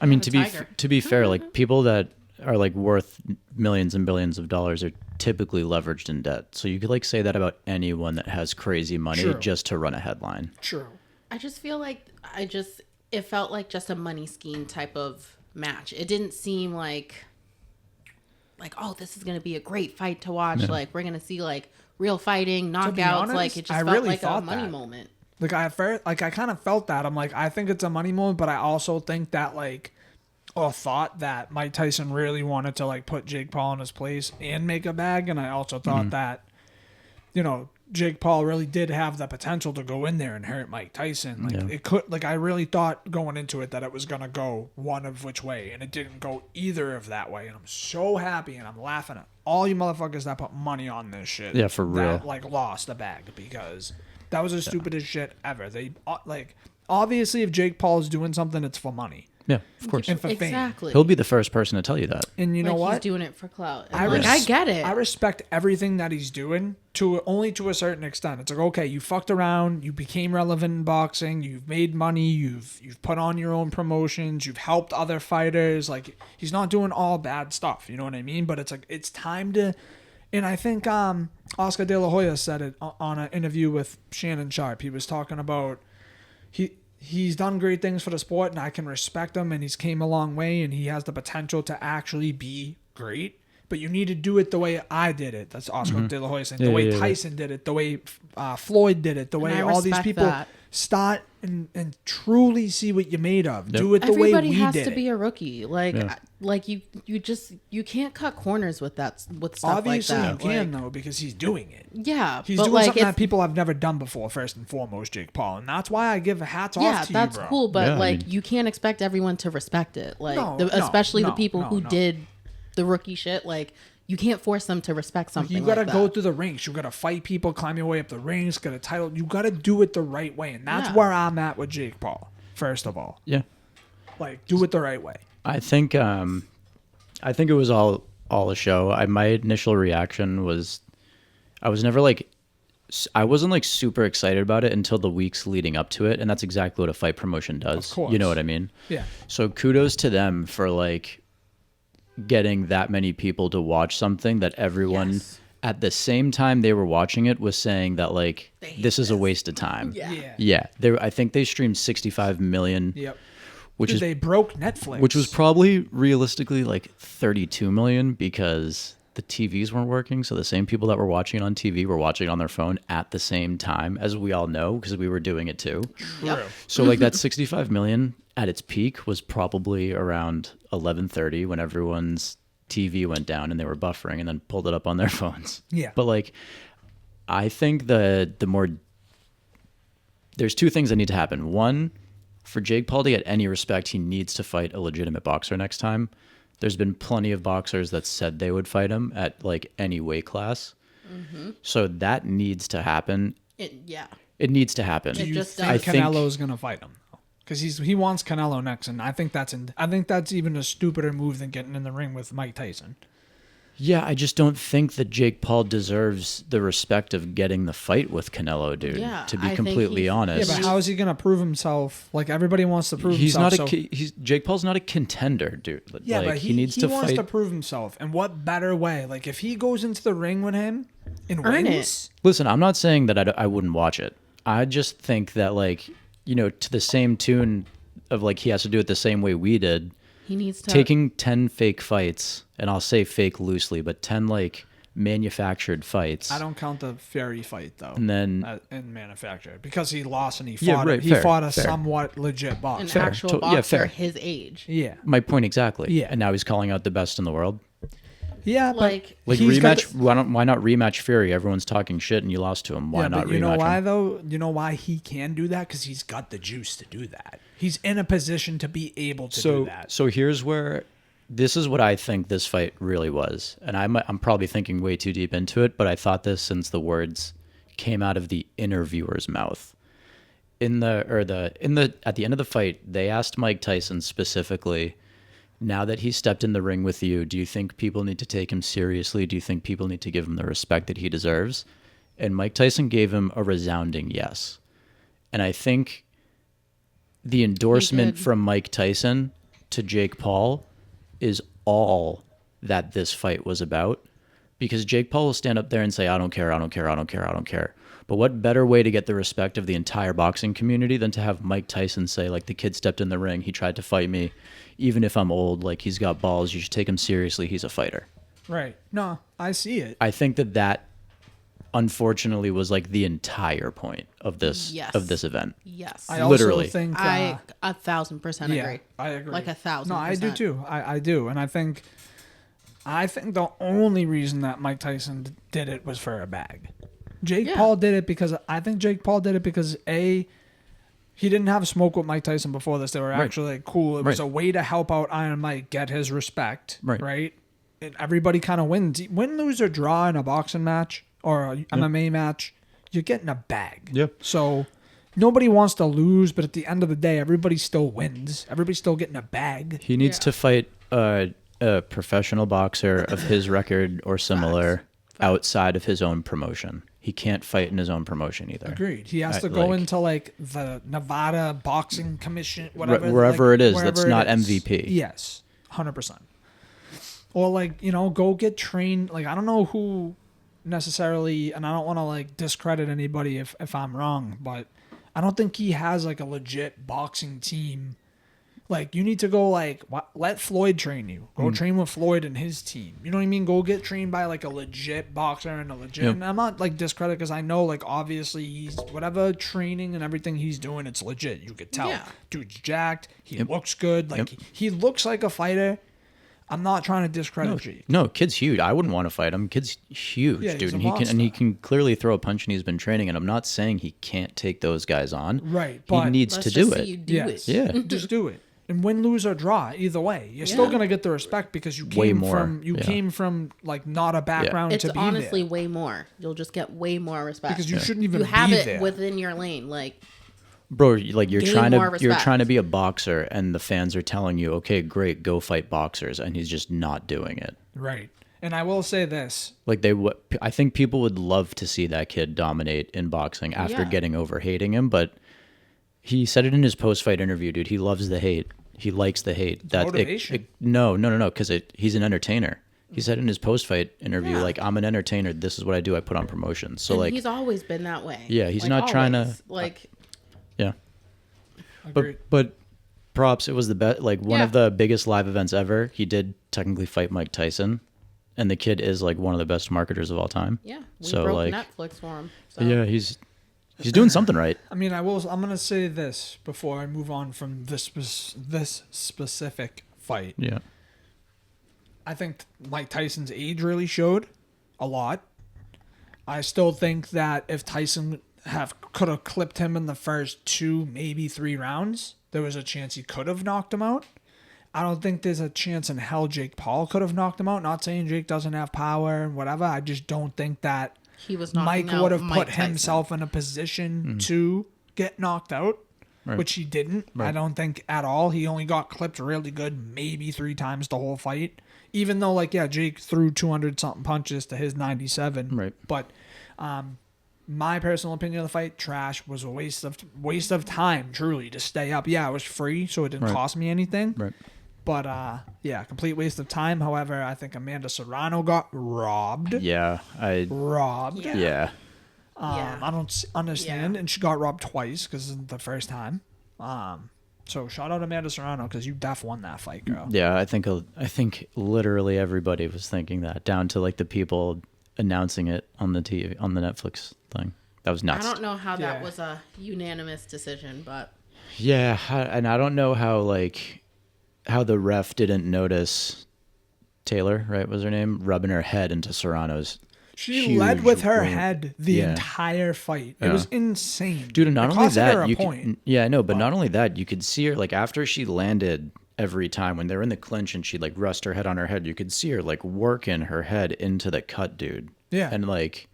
I mean, The to be tiger. to be fair, like people that are like worth millions and billions of dollars are typically leveraged in debt. So you could like say that about anyone that has crazy money True. just to run a headline. True. I just feel like it felt like just a money scheme type of match. It didn't seem like oh, this is gonna be a great fight to watch. Like we're gonna see like real fighting, knockouts. honest, Like it just I felt really like a thought money that. moment. Like I kind of felt that. I'm like, I think it's a money moment, but I also think that thought that Mike Tyson really wanted to like put Jake Paul in his place and make a bag, and I also thought that, Jake Paul really did have the potential to go in there and hurt Mike Tyson. Like Yeah. it could, like I really thought going into it that it was gonna go one of which way, and it didn't go either of that way. And I'm so happy, and I'm laughing at all you motherfuckers that put money on this shit. Yeah, for real. That lost the bag, because that was the stupidest shit ever. They obviously, if Jake Paul is doing something, it's for money Yeah, of course. and for fame. Exactly. He'll be the first person to tell you that. And you know like what? he's doing it for clout. And I I get it. I respect everything that he's doing only to a certain extent. It's like, okay, you fucked around, you became relevant in boxing, you've made money, you've put on your own promotions, you've helped other fighters. Like, he's not doing all bad stuff, you know what I mean? But it's like, it's time to. And I think Oscar De La Hoya said it on an interview with Shannon Sharp. He was talking about he's done great things for the sport, and I can respect him, and he's came a long way, and he has the potential to actually be great. But you need to do it the way I did it. That's Oscar De La Hoya saying. The way Tyson did it, the way Floyd did it, the way I all these respect people that. start and truly see what you're made of. Do it the Everybody way we has did to it. be a rookie. Like Yeah. you can't cut corners with stuff Obviously like that. you can, Like, though, because he's doing it. yeah, He's but doing like something that it's- people have never done before, first and foremost, Jake Paul. And that's why I give hats off yeah, to that's you, bro. cool, but Yeah, I like mean- you can't expect everyone to respect it. Like No, especially the no, people no, who no. did the rookie shit. Like you can't force them to respect something. You gotta like go that. through the ranks. You gotta fight people, climb your way up the ranks, get a title. You gotta do it the right way, and that's Yeah. where I'm at with Jake Paul. First of all, Yeah. like, do it the right way. I think it was all a show. My initial reaction was I was never like I wasn't like super excited about it until the weeks leading up to it, and that's exactly what a fight promotion does. Of course. You know what I mean? Yeah, So kudos to them for like getting that many people to watch something that everyone Yes. at the same time they were watching it was saying that like They hate this is a waste of time. Yeah. Yeah. I think they streamed 65 million, yep. which Dude, is they broke Netflix, which was probably realistically like 32 million because the TVs weren't working. So the same people that were watching it on TV were watching it on their phone at the same time, as we all know, because we were doing it too. Yep. So like that 65 million at its peak was probably around 11:30 when everyone's TV went down and they were buffering and then pulled it up on their phones. Yeah. But like, I think the more there's two things that need to happen. One, for Jake Paul to get any respect, he needs to fight a legitimate boxer next time. There's been plenty of boxers that said they would fight him at like any weight class. So that needs to happen. Yeah. It needs to happen. It Do you just think does. Canelo's gonna fight him? Because he wants Canelo next, and I think that's even a stupider move than getting in the ring with Mike Tyson. Yeah, I just don't think that Jake Paul deserves the respect of getting the fight with Canelo, dude. Yeah, to I be think completely he's- honest. Yeah, but how is he gonna prove himself? Like everybody wants to prove he's himself. not he's Jake Paul's not a contender, dude. Yeah, like, but he needs to wants fight. to prove himself, and what better way? Like if he goes into the ring with him and Earn wins, Listen, I'm not saying that I wouldn't watch it. I just think that, like, you know, to the same tune of, like, he has to do it the same way we did. He needs to Taking 10 fake fights, and I'll say fake loosely, but 10, like, manufactured fights. I don't count the Fury fight though. And then in manufactured because he lost and he fought. Yeah, right, he fair, fought a fair. somewhat legit an boxer. actual Yeah, boxer fair. his age. Yeah, my point exactly. Yeah. And now he's calling out the best in the world. yeah, Like, Like, He's got rematch. Why not rematch Fury? Everyone's talking shit, and you lost to him. Why yeah, not but you rematch know why him? though? You know why he can do that? Because he's got the juice to do that. He's in a position to be able to do that. So here's where this is what I think this fight really was, and I'm probably thinking way too deep into it, but I thought this since the words came out of the interviewer's mouth. At the end of the fight, they asked Mike Tyson specifically, now that he stepped in the ring with you, do you think people need to take him seriously? Do you think people need to give him the respect that he deserves? And Mike Tyson gave him a resounding yes. And I think the endorsement did. from Mike Tyson to Jake Paul is all that this fight was about, because Jake Paul will stand up there and say, I don't care, I don't care, I don't care, I don't care. But what better way to get the respect of the entire boxing community than to have Mike Tyson say, like, the kid stepped in the ring, he tried to fight me, even if I'm old, like, he's got balls, you should take him seriously, he's a fighter. Right? No, I see it. I think that unfortunately was like the entire point of this Yes. event. yes. I also Literally. think I 1,000% yeah, agree. I agree. Like 1,000%. No, I do too. I do, and I think the only reason that Mike Tyson did it was for a bag. Jake Yeah. Paul did it because A, he didn't have smoke with Mike Tyson before this. They were actually like, cool. It was Right. a way to help out Iron Mike get his respect. Right. And everybody kind of wins. Win, lose, or draw in a boxing match or a MMA match, you're getting a bag. Yep. So nobody wants to lose, but at the end of the day, everybody still wins. Everybody's still getting a bag. He needs Yeah. to fight a professional boxer of his record or similar outside of his own promotion. He can't fight in his own promotion either. Agreed. He has to go like- into like the Nevada Boxing Commission, whatever, wherever like, it is, wherever that's it not is. MVP. Yes, 100%. Or like go get trained. Like I don't know who necessarily, and I don't want to like discredit anybody if I'm wrong, but I don't think he has like a legit boxing team. Like you need to go let Floyd train you. Go train with Floyd and his team. You know what I mean? Go get trained by like a legit boxer and a legit. Yep. And I'm not like discredit because I know like obviously he's whatever training and everything he's doing, it's legit. You could tell. Yeah. Dude's jacked. He looks good. Like he looks like a fighter. I'm not trying to discredit Jake. No, kid's huge. I wouldn't want to fight him. Kid's huge, Yeah, he's dude, a and he monster. can clearly throw a punch, and he's been training. And I'm not saying he can't take those guys on. Right, He but needs Let's to just do see it. you do Yes. it. Yeah. Just do it. And win, lose, or draw, either way, you're still Yeah. gonna get the respect because you Way came more, from yeah. came from like not a background It's to be honestly there way more. You'll just get way more respect. because you shouldn't even you have be it there. within your lane. Like, Bro, like you're Gain trying more to respect. be a boxer, and the fans are telling you, okay, great, go fight boxers, and he's just not doing it. Right. And I will say this. Like I think people would love to see that kid dominate in boxing after Yeah. getting over hating him, but he said it in his post-fight interview, dude. He loves the hate. He likes the hate. motivation. No, because he's an entertainer. He said in his post-fight interview, Yeah. like, I'm an entertainer. This is what I do. I put on promotions. So and like, he's always been that way. Yeah, he's Like, not trying to- always. Like, yeah. Agreed. But props. It was the best, like one Yeah. of the biggest live events ever. He did technically fight Mike Tyson, and the kid is like one of the best marketers of all time. yeah, we So, broke like- Netflix for him. So. Yeah, he's doing something right. I mean, I'm gonna say this before I move on from this specific fight. Yeah. I think Mike Tyson's age really showed a lot. I still think that if Tyson could have clipped him in the first 2, maybe 3 rounds, there was a chance he could have knocked him out. I don't think there's a chance in hell Jake Paul could have knocked him out. Not saying Jake doesn't have power and whatever. I just don't think that He was Mike knocking out would have Mike put Tyson. himself in a position to get knocked out. which he didn't. I don't think at all. He only got clipped really good, maybe 3 times the whole fight. Even though, like, yeah, Jake threw 200 something punches to his 97. Right. But my personal opinion of the fight, trash, was a waste of time, truly, to stay up. Yeah, it was free, so it didn't cost me anything. Right. But yeah, complete waste of time. However, I think Amanda Serrano got robbed. Yeah. Robbed. Yeah. I don't understand, and she got robbed twice because it's the first time. So shout out Amanda Serrano because you def won that fight, girl. Yeah, I think literally everybody was thinking that, down to like the people announcing it on the TV, on the Netflix thing. That was nuts. I don't know how that was a unanimous decision, but Yeah, and I don't know how the ref didn't notice Taylor, right, was her name, rubbing her head into Serrano's. She led with her wound. head the entire fight. It was insane. Dude, and not It only costed her that, a you point. could, yeah, I know, but not only that, you could see her, like, after she landed every time when they were in the clinch and she'd, like, rest her head on her head, you could see her, like, working her head into the cut, dude. Yeah. And, like,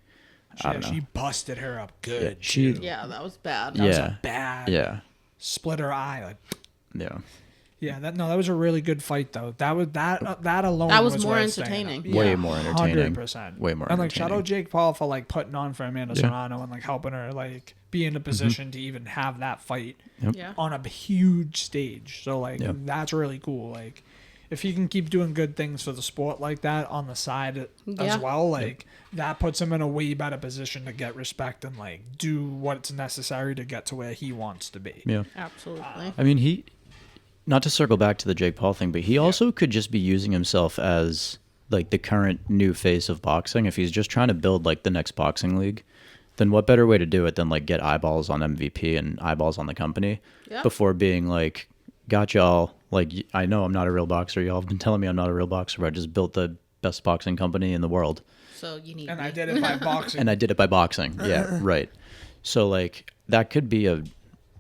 I don't know. She busted her up good. She, yeah, that was bad. That was a bad. yeah, Split her eye. Like, yeah. yeah, that was a really good fight though. That alone. That was more worth staying entertaining. up. Way more entertaining. 100%. Way more And like shout entertaining. out Jake Paul for like putting on for Amanda Serrano and like helping her like be in a position to even have that fight Yeah. on a huge stage. So like Yep. that's really cool. Like if he can keep doing good things for the sport like that on the side as well, like that puts him in a way better position to get respect and like do what's necessary to get to where he wants to be. Yeah. Absolutely. I mean, not to circle back to the Jake Paul thing, but he also could just be using himself as like the current new face of boxing. If he's just trying to build like the next boxing league, then what better way to do it than like get eyeballs on MVP and eyeballs on the company before being like, got y'all, like, I know I'm not a real boxer. Y'all have been telling me I'm not a real boxer, but I just built the best boxing company in the world. So you need And me. I did it by boxing. And I did it by boxing. Yeah, right. So like that could be a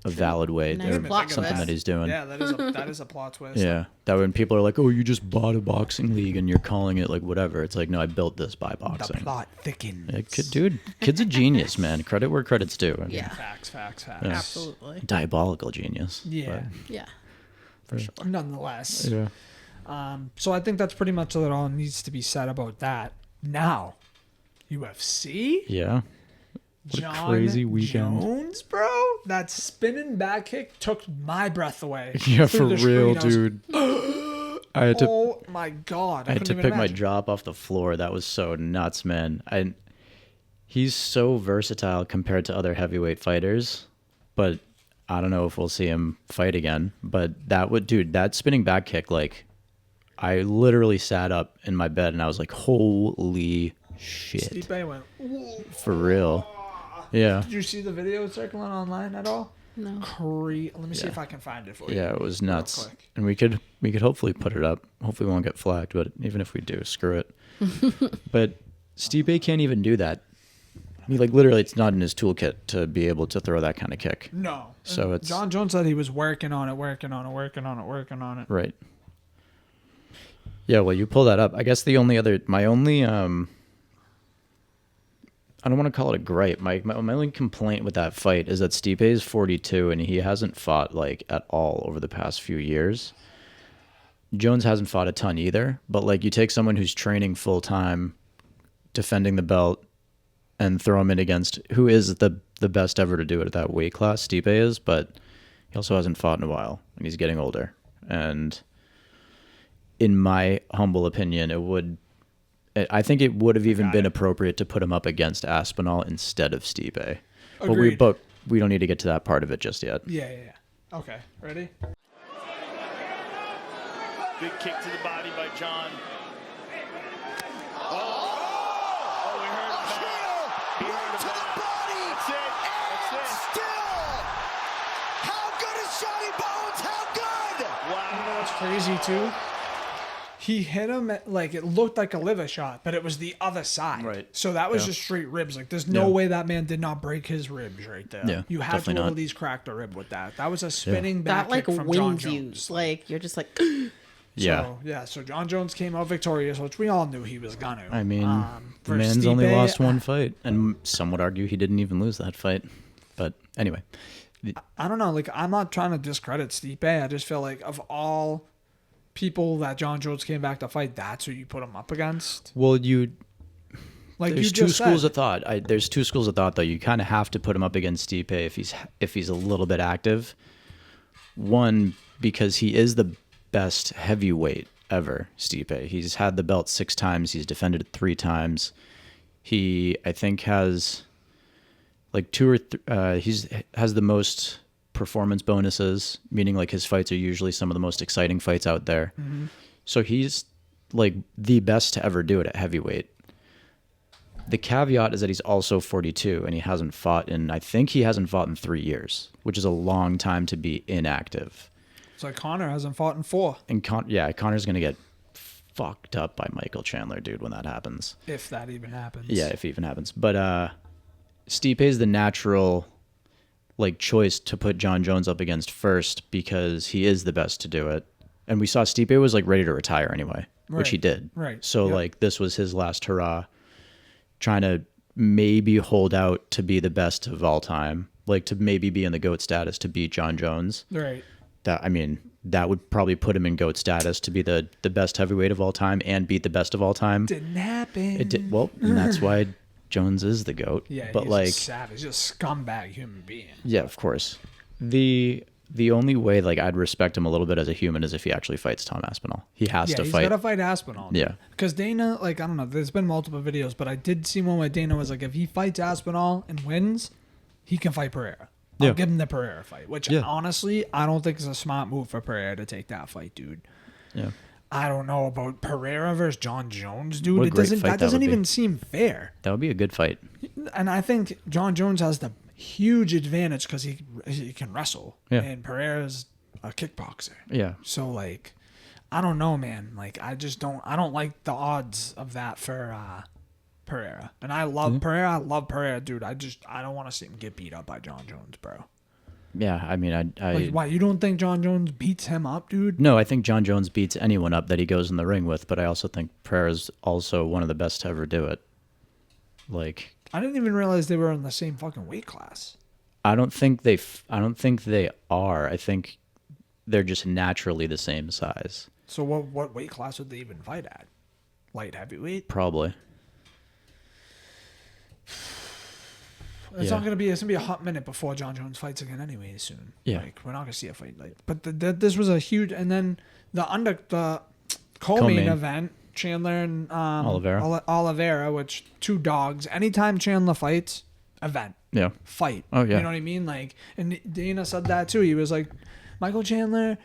valid way, Nice or plot something twist. that he's doing. Yeah, that is a plot twist. Yeah, that when people are like, "Oh, you just bought a boxing league and you're calling it like whatever," it's like, no, I built this by The boxing. plot thickens. Dude, kid's a genius, man. Credit where credit's due. I mean, Yeah. Facts. Absolutely. diabolical genius. Yeah. Yeah. Nonetheless. Yeah. So I think that's pretty much all needs to be said about that. Now, UFC? Yeah. What a Jon crazy weekend. Jones, bro. That spinning back kick took my breath away. Yeah, through for the real, screen. I was- dude. I had to oh my god. I had to couldn't pick even my imagine. jaw up off the floor. That was so nuts, man. He's so versatile compared to other heavyweight fighters, but I don't know if we'll see him fight again. But that spinning back kick, like, I literally sat up in my bed and I was like, holy shit. Stipe went, "Whoa." For real. Yeah. Did you see the video circling online at all? No. Let me see if I can find it for you. Yeah, it was nuts. quick. And we could hopefully put it up. Hopefully we won't get flagged, but even if we do, screw it. But Stipe can't even do that. I mean, like, literally, it's not in his toolkit to be able to throw that kind of kick. No. So And it's- Jon Jones said he was working on it. Right. Yeah, well, you pull that up. I guess my only, I don't want to call it a gripe. My only complaint with that fight is that Stipe is 42 and he hasn't fought like at all over the past few years. Jones hasn't fought a ton either, but like you take someone who's training full time, defending the belt, and throw him in against who is the best ever to do it at that weight class. Stipe is, but he also hasn't fought in a while and he's getting older. And in my humble opinion, I think it would have even been appropriate to put him up against Aspinall instead of Stipe. Agreed. But we don't need to get to that part of it just yet. Yeah. Okay, ready? Big kick to the body by John. We heard him back. He heard him to the back. body. That's it. That's And it. still, how good is Johnny Bones? How good? Wow. That's crazy too. He hit him at, like, it looked like a liver shot, but it was the other side. Right. So that was Yeah. just straight ribs. Like, there's no Yeah. way that man did not break his ribs right there. Yeah, You have definitely to not. at least crack the rib with that. That was a spinning back That like kick from Jon wins you. Jones. Like you're just like Yeah. So Jon Jones came out victorious, which we all knew he was gonna. I mean, the for man's only Stipe, lost one fight. And some would argue he didn't even lose that fight. But anyway, I don't know. Like, I'm not trying to discredit Stipe. I just feel like of all people that Jon Jones came back to fight, that's who you put him up against. Well, Like there's you two just schools said. of thought. There's two schools of thought though. You kind of have to put him up against Stipe if he's a little bit active. One, because he is the best heavyweight ever. Stipe. He's had the belt 6 times. He's defended it 3 times. He, I think, has like 2 or has the most performance bonuses, meaning like his fights are usually some of the most exciting fights out there. Mm-hmm. So he's like the best to ever do it at heavyweight. The caveat is that he's also 42 and he hasn't fought in 3 years, which is a long time to be inactive. It's like Conor hasn't fought in 4, And Conor's going to get fucked up by Michael Chandler, dude, when that happens. if that even happens. Yeah, if it even happens. But Stipe is the natural like choice to put Jon Jones up against first because he is the best to do it. And we saw Stipe was like ready to retire anyway, which he Right, did. right, So yep. like this was his last hurrah, trying to maybe hold out to be the best of all time, like to maybe be in the GOAT status to beat Jon Jones. Right. That would probably put him in GOAT status to be the best heavyweight of all time and beat the best of all time. Didn't happen. It did well, and that's why Jones is the GOAT. Yeah, but he's like a savage, he's a scumbag human being. yeah, of course. The only way like I'd respect him a little bit as a human is if he actually fights Tom Aspinall. He has Yeah, to he's fight. got to fight Aspinall. Yeah. Because Dana, like, I don't know, there's been multiple videos, but I did see one where Dana was like, if he fights Aspinall and wins, he can fight Pereira. I'll Yeah. give him the Pereira fight, which Yeah. honestly, I don't think is a smart move for Pereira to take that fight, dude. Yeah. I don't know about Pereira versus Jon Jones, dude. What a It great doesn't fight that that doesn't would be. even seem fair. That would be a good fight. And I think Jon Jones has the huge advantage because he can wrestle, Yeah. and Pereira's a kickboxer. Yeah. So like, I don't know, man. Like, I don't like the odds of that for Pereira. And I love Pereira. I love Pereira, dude. I don't want to see him get beat up by Jon Jones, bro. Yeah, I mean, Like, why you don't think Jon Jones beats him up, dude? No, I think Jon Jones beats anyone up that he goes in the ring with, but I also think Pereira's also one of the best to ever do it. Like, I didn't even realize they were in the same fucking weight class. I don't think they are. I think they're just naturally the same size. So what weight class would they even fight at? Light heavyweight? Probably. It's Yeah. not gonna be. It's gonna be a hot minute before Jon Jones fights again, anyway. Soon. Yeah. Like, we're not gonna see a fight like. But this was a huge. And then the co-main Co-main. event, Chandler and Oliveira. Oliveira, which 2 dogs. Anytime Chandler fights, event, Yeah. fight. Oh, yeah. You know what I mean? Like, and Dana said that too. He was like, Michael Chandler,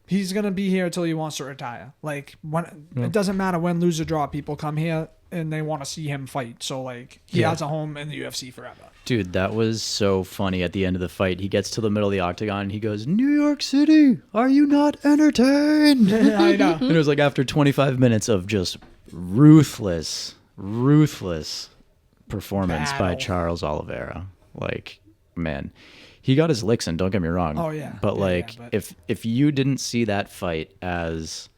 he's gonna be here until he wants to retire. Like, when it doesn't matter when, lose or draw, people come here and they want to see him fight. So like, he Yeah. has a home in the UFC forever. Dude, that was so funny at the end of the fight. He gets to the middle of the octagon and he goes, "New York City, are you not entertained?" I know. And it was like after 25 minutes of just ruthless performance by Battle. Charles Oliveira. Like, man, he got his licks in, don't get me wrong. Oh, yeah. But Yeah, like, yeah, but- if you didn't see that fight as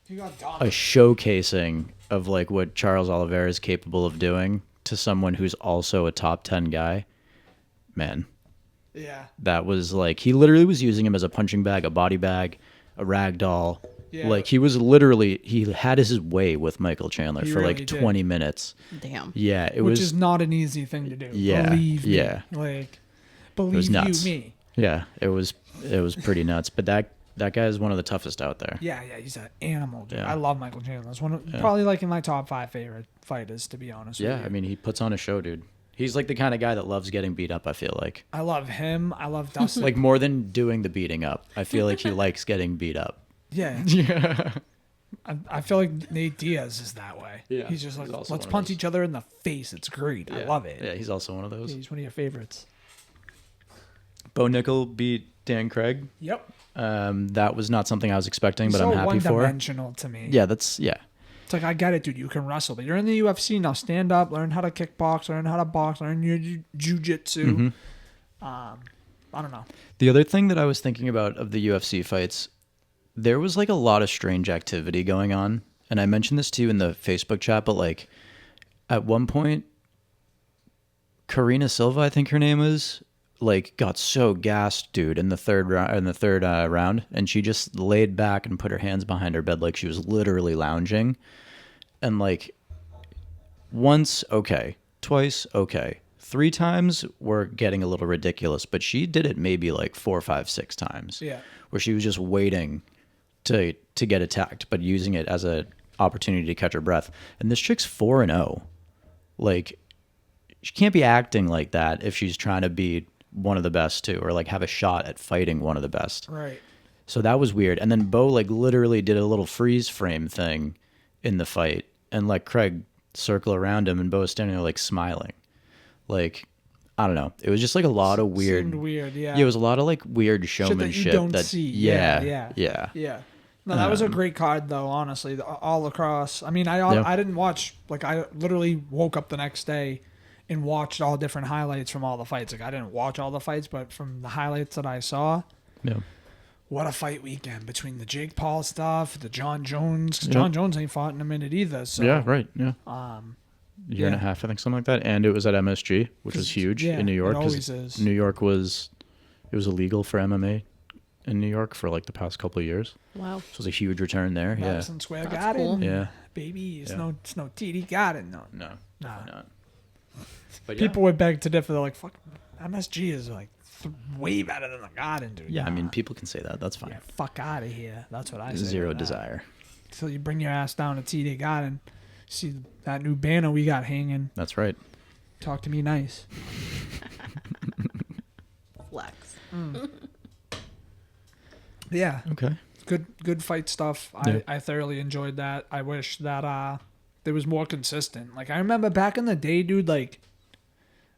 He got a dominated. showcasing of like what Charles Oliveira is capable of doing to someone who's also a top 10 guy, man, Yeah. that was like, he literally was using him as a punching bag, a body bag, a rag doll. Yeah. Like, he had his way with Michael Chandler He for really like did. 20 minutes. Damn. Yeah, it Which was, is not an easy thing to do. Yeah, Believe me. yeah. Like, it was believe nuts. you me. Yeah, it was pretty nuts. But that guy is one of the toughest out there. Yeah, he's an animal, dude. Yeah. I love Michael Chandler. It's one of, probably like in my top 5 favorite fighters, to be honest with Yeah, you. I mean, he puts on a show, dude. He's like the kind of guy that loves getting beat up, I feel like. I love him. I love Dustin. Like, more than doing the beating up. I feel like he likes getting beat up. Yeah. I feel like Nate Diaz is that way. Yeah, He's just like, he's also let's one of punch those. each other in the face. It's great. I love it. Yeah, he's also one of those. He's one of your favorites. Bo Nickel beat Dan Craig. Yep. That was not something I was expecting, but so I'm happy for. one-dimensional to me. Yeah, yeah. It's like, I get it, dude. You can wrestle, but you're in the UFC now. Stand up, learn how to kickbox, learn how to box, learn your jujitsu. Mm-hmm. I don't know. The other thing that I was thinking about of the UFC fights, there was like a lot of strange activity going on. And I mentioned this to you in the Facebook chat, but like at one point, Karina Silva, I think her name is, like got so gassed, dude, in the third round, and she just laid back and put her hands behind her bed like she was literally lounging. And like once, okay, twice, okay, 3 times we're getting a little ridiculous, but she did it maybe like 4, 5, 6 times. Yeah. Where she was just waiting to get attacked, but using it as a opportunity to catch her breath. And this chick's 4-0. Like, she can't be acting like that if she's trying to be one of the best too, or like have a shot at fighting one of the best. Right. So that was weird. And then Bo like literally did a little freeze frame thing in the fight, and like Craig circle around him, and Bo was standing there like smiling. Like, I don't know. It was just like a lot of weird. Seemed weird, yeah. Yeah, it was a lot of like weird Shit showmanship that you don't see. Yeah. Yeah. No, that was a great card though. Honestly, all across. I mean, I didn't watch. Like, I literally woke up the next day and watched all different highlights from all the fights. Like, I didn't watch all the fights, but from the highlights that I saw, Yeah. what a fight weekend between the Jake Paul stuff, the Jon Jones. 'Cause Jon Jones ain't fought in a minute either. So Yeah, right. Yeah. Year and a yeah. half, I think, something like that. And it was at MSG, which was huge yeah, in New York. it 'cause always is. New York was illegal for MMA in New York for like the past couple of years. Wow. So it was a huge return there. Madison Square That's Garden. cool. Yeah. Baby, it's Yeah. no TD Garden. No. No. Nah. Not. But People would beg to differ. They're like, fuck, MSG is like way better than the Garden, dude. Yeah, I mean, Nah. people can say that. That's fine. Yeah, fuck out of here. That's what I say. Zero to that. desire. So you bring your ass down to TD Garden, see that new banner we got hanging. That's right. Talk to me nice. Flex. Yeah, Okay. good fight stuff. Yeah. I thoroughly enjoyed that. I wish that there was more consistent. Like, I remember back in the day, dude, like,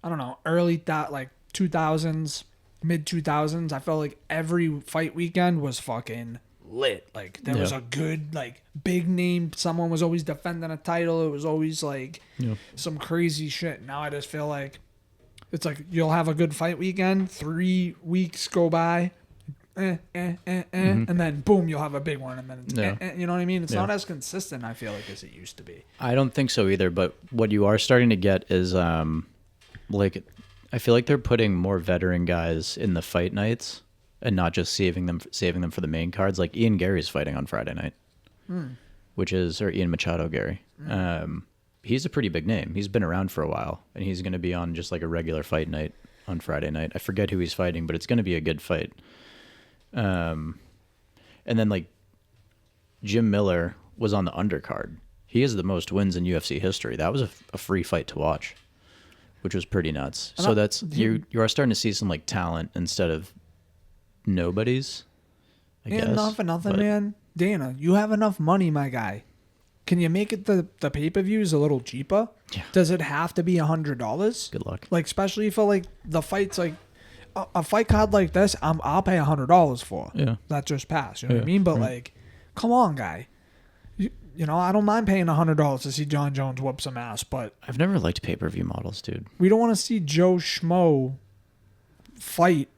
I don't know, early like 2000s, mid 2000s, I felt like every fight weekend was fucking lit. Like, there was Yeah. a good, like, big name. Someone was always defending a title. It was always like Yeah. some crazy shit. Now I just feel like it's like you'll have a good fight weekend, 3 weeks go by, and then boom, you'll have a big one, and then it's Yeah. you know what I mean? It's Yeah. not as consistent, I feel like, as it used to be. I don't think so either. But what you are starting to get is like, I feel like they're putting more veteran guys in the fight nights and not just saving them for the main cards. Like Ian Gary's fighting on Friday night, or Ian Machado Gary. He's a pretty big name. He's been around for a while, and he's going to be on just like a regular fight night on Friday night. I forget who he's fighting, but it's going to be a good fight. And then like Jim Miller was on the undercard. He has the most wins in UFC history. That was a free fight to watch, which was pretty nuts. So that's you are starting to see some like talent instead of nobodies. I guess. And not for nothing, but- man. Dana, you have enough money, my guy. Can you make it the pay-per-views a little cheaper? Yeah. Does it have to be $100? Good luck. Like, especially for like the fights, like a fight card like this, I'll pay $100 for. Yeah. That just passed. You know what I Yeah, mean? But right. like, come on, guy. You know, I don't mind paying $100 to see Jon Jones whoop some ass, but I've never liked pay-per-view models, dude. we don't want to see Joe Schmo fight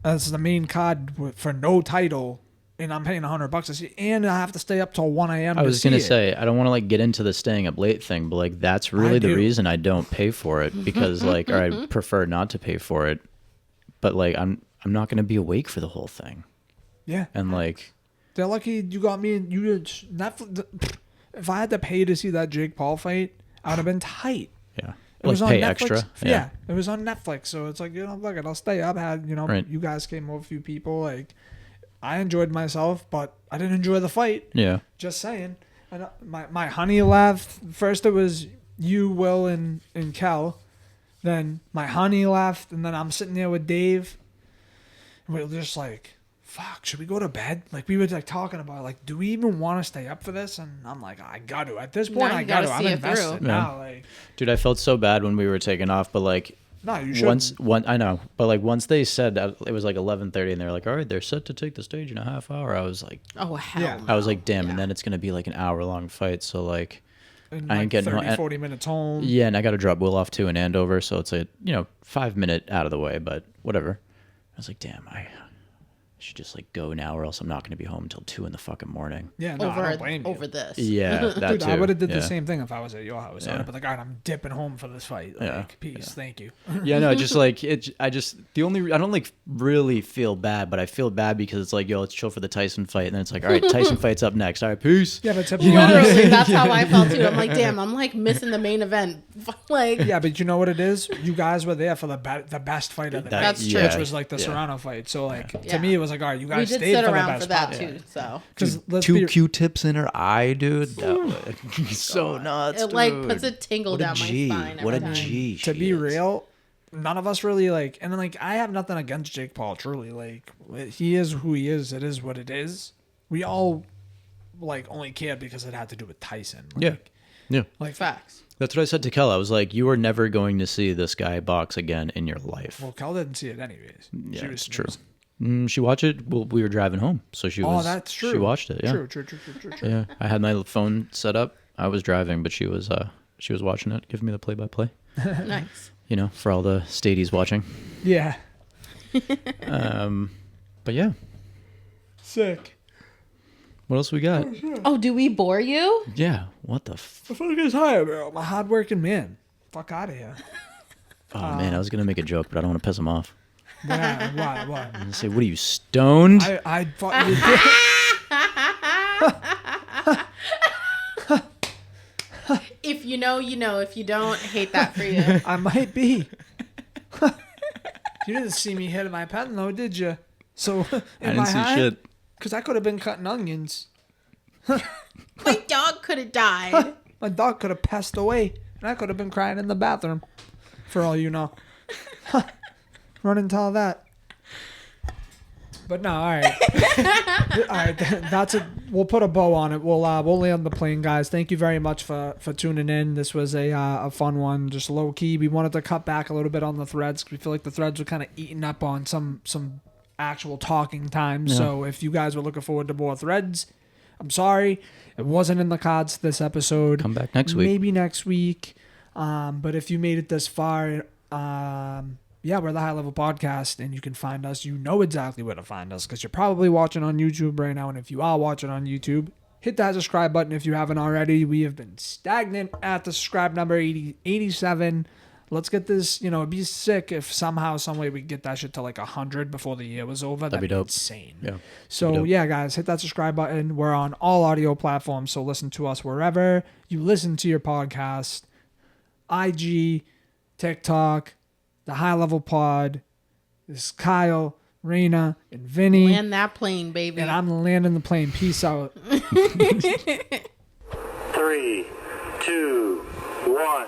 as the main card for no title, and I'm paying $100 to see, and I have to stay up till 1 a.m. I was going gonna to say I don't want to like get into the staying up late thing, but like that's really the do. reason I don't pay for it, because like, or I prefer not to pay for it, but like I'm not gonna be awake for the whole thing, Yeah. and like They're lucky you got me. Netflix. If I had to pay to see that Jake Paul fight, I would have been tight. yeah, It was like on pay Netflix. extra. Yeah, it was on Netflix, so it's like, look, I'll stay up. Right. You guys came over, a few people. Like, I enjoyed myself, but I didn't enjoy the fight. Yeah. Just saying. And my honey left. First it was you, Will, and Kel. Then my honey left, and then I'm sitting there with Dave. And we were just like, fuck, should we go to bed? Like, we were like talking about, like, do we even want to stay up for this? And I'm like, I got to. At this point, Now I you got to. gotta I'm see it invested through. now. Like, Dude, I felt so bad when we were taking off, but like no, you should. I know, but like once they said that it was like 11:30, and they're like, all right, they're set to take the stage in a half hour. I was like, Oh hell. Yeah. No. I was like, damn, Yeah. and then it's gonna be like an hour-long fight, so like. In I ain't like getting 30, no- 40 minutes home. Yeah, and I got to drop Will off too in Andover, so it's a 5-minute out of the way, but whatever. I was like, damn, should just like go now, or else I'm not going to be home until 2 in the fucking morning. Yeah, no, I don't blame you. over this. Yeah, that Dude, too. I would have did yeah. the same thing if I was at your house. I would Yeah. have been like, all right, I'm dipping home for this fight. Like, Yeah. peace, thank you. Yeah, no, just like it. I don't like really feel bad, but I feel bad because it's like, yo, let's chill for the Tyson fight, and then it's like, all right, Tyson fight's up next. All right, peace. Yeah, but to be Literally, that's how I felt too. I'm like, damn, I'm like missing the main event. Like, yeah, but you know what it is? You guys were there for the best fight of the night, That's true. which was like the Yeah. Serrano fight. So like Yeah. to me, it was like, all right, you we guys did stayed sit for the around best for that part. too. So Because let's Two be Q-tips in her eye, dude. That was so nuts. it like dude. puts a tingle What a down G. my spine. What a every time. G. to she be is. real, none of us really like, and like I have nothing against Jake Paul. Truly, like he is who he is. It is what it is. We all like only cared because it had to do with Tyson. Like, Yeah. Yeah. Like Facts. That's what I said to Kel. I was like, you are never going to see this guy box again in your life. Well, Kel didn't see it anyways. Yeah, She was it's true. snoozing. She watched it. Well, we were driving home, so she was. Oh, that's true. She watched it. Yeah. True. Yeah. I had my phone set up. I was driving, but she was watching it, giving me the play-by-play. Nice. You know, for all the stadies watching. Yeah. But yeah, Sick. what else we got? Oh, do we bore you? Yeah. What the? The fuck is higher, bro? I'm a hardworking man. Fuck out of here. Oh man, I was gonna make a joke, but I don't want to piss him off. Why? I'm gonna say, what are you, stoned? I thought you did. If you know, you know. If you don't, hate that for you. I might be. You didn't see me hit my pen though, did you? So I didn't see shit. Because I could have been cutting onions. My dog could have died. My dog could have passed away, and I could have been crying in the bathroom. For all you know. Run and tell that. But no, all right. All right, that's it. We'll put a bow on it. We'll land the plane, guys. Thank you very much for tuning in. This was a fun one, just low key. We wanted to cut back a little bit on the threads. We feel like the threads were kind of eating up on some actual talking time. Yeah. So if you guys were looking forward to more threads, I'm sorry, it wasn't in the cards this episode. Come back next week. Maybe next week. But if you made it this far, yeah, we're the High Level Podcast, and you can find us. You know exactly where to find us because you're probably watching on YouTube right now. And if you are watching on YouTube, hit that subscribe button if you haven't already. We have been stagnant at the subscribe number 87. Let's get this, it'd be sick if somehow, some way we get that shit to like 100 before the year was over. That'd be dope. Insane. Yeah. So yeah, guys, hit that subscribe button. We're on all audio platforms, so listen to us wherever you listen to your podcast. IG, TikTok, the High Level Pod. This is Kyle, Rayna, and Vinnie. Land that plane, baby. And I'm landing the plane. Peace out. 3, 2, 1.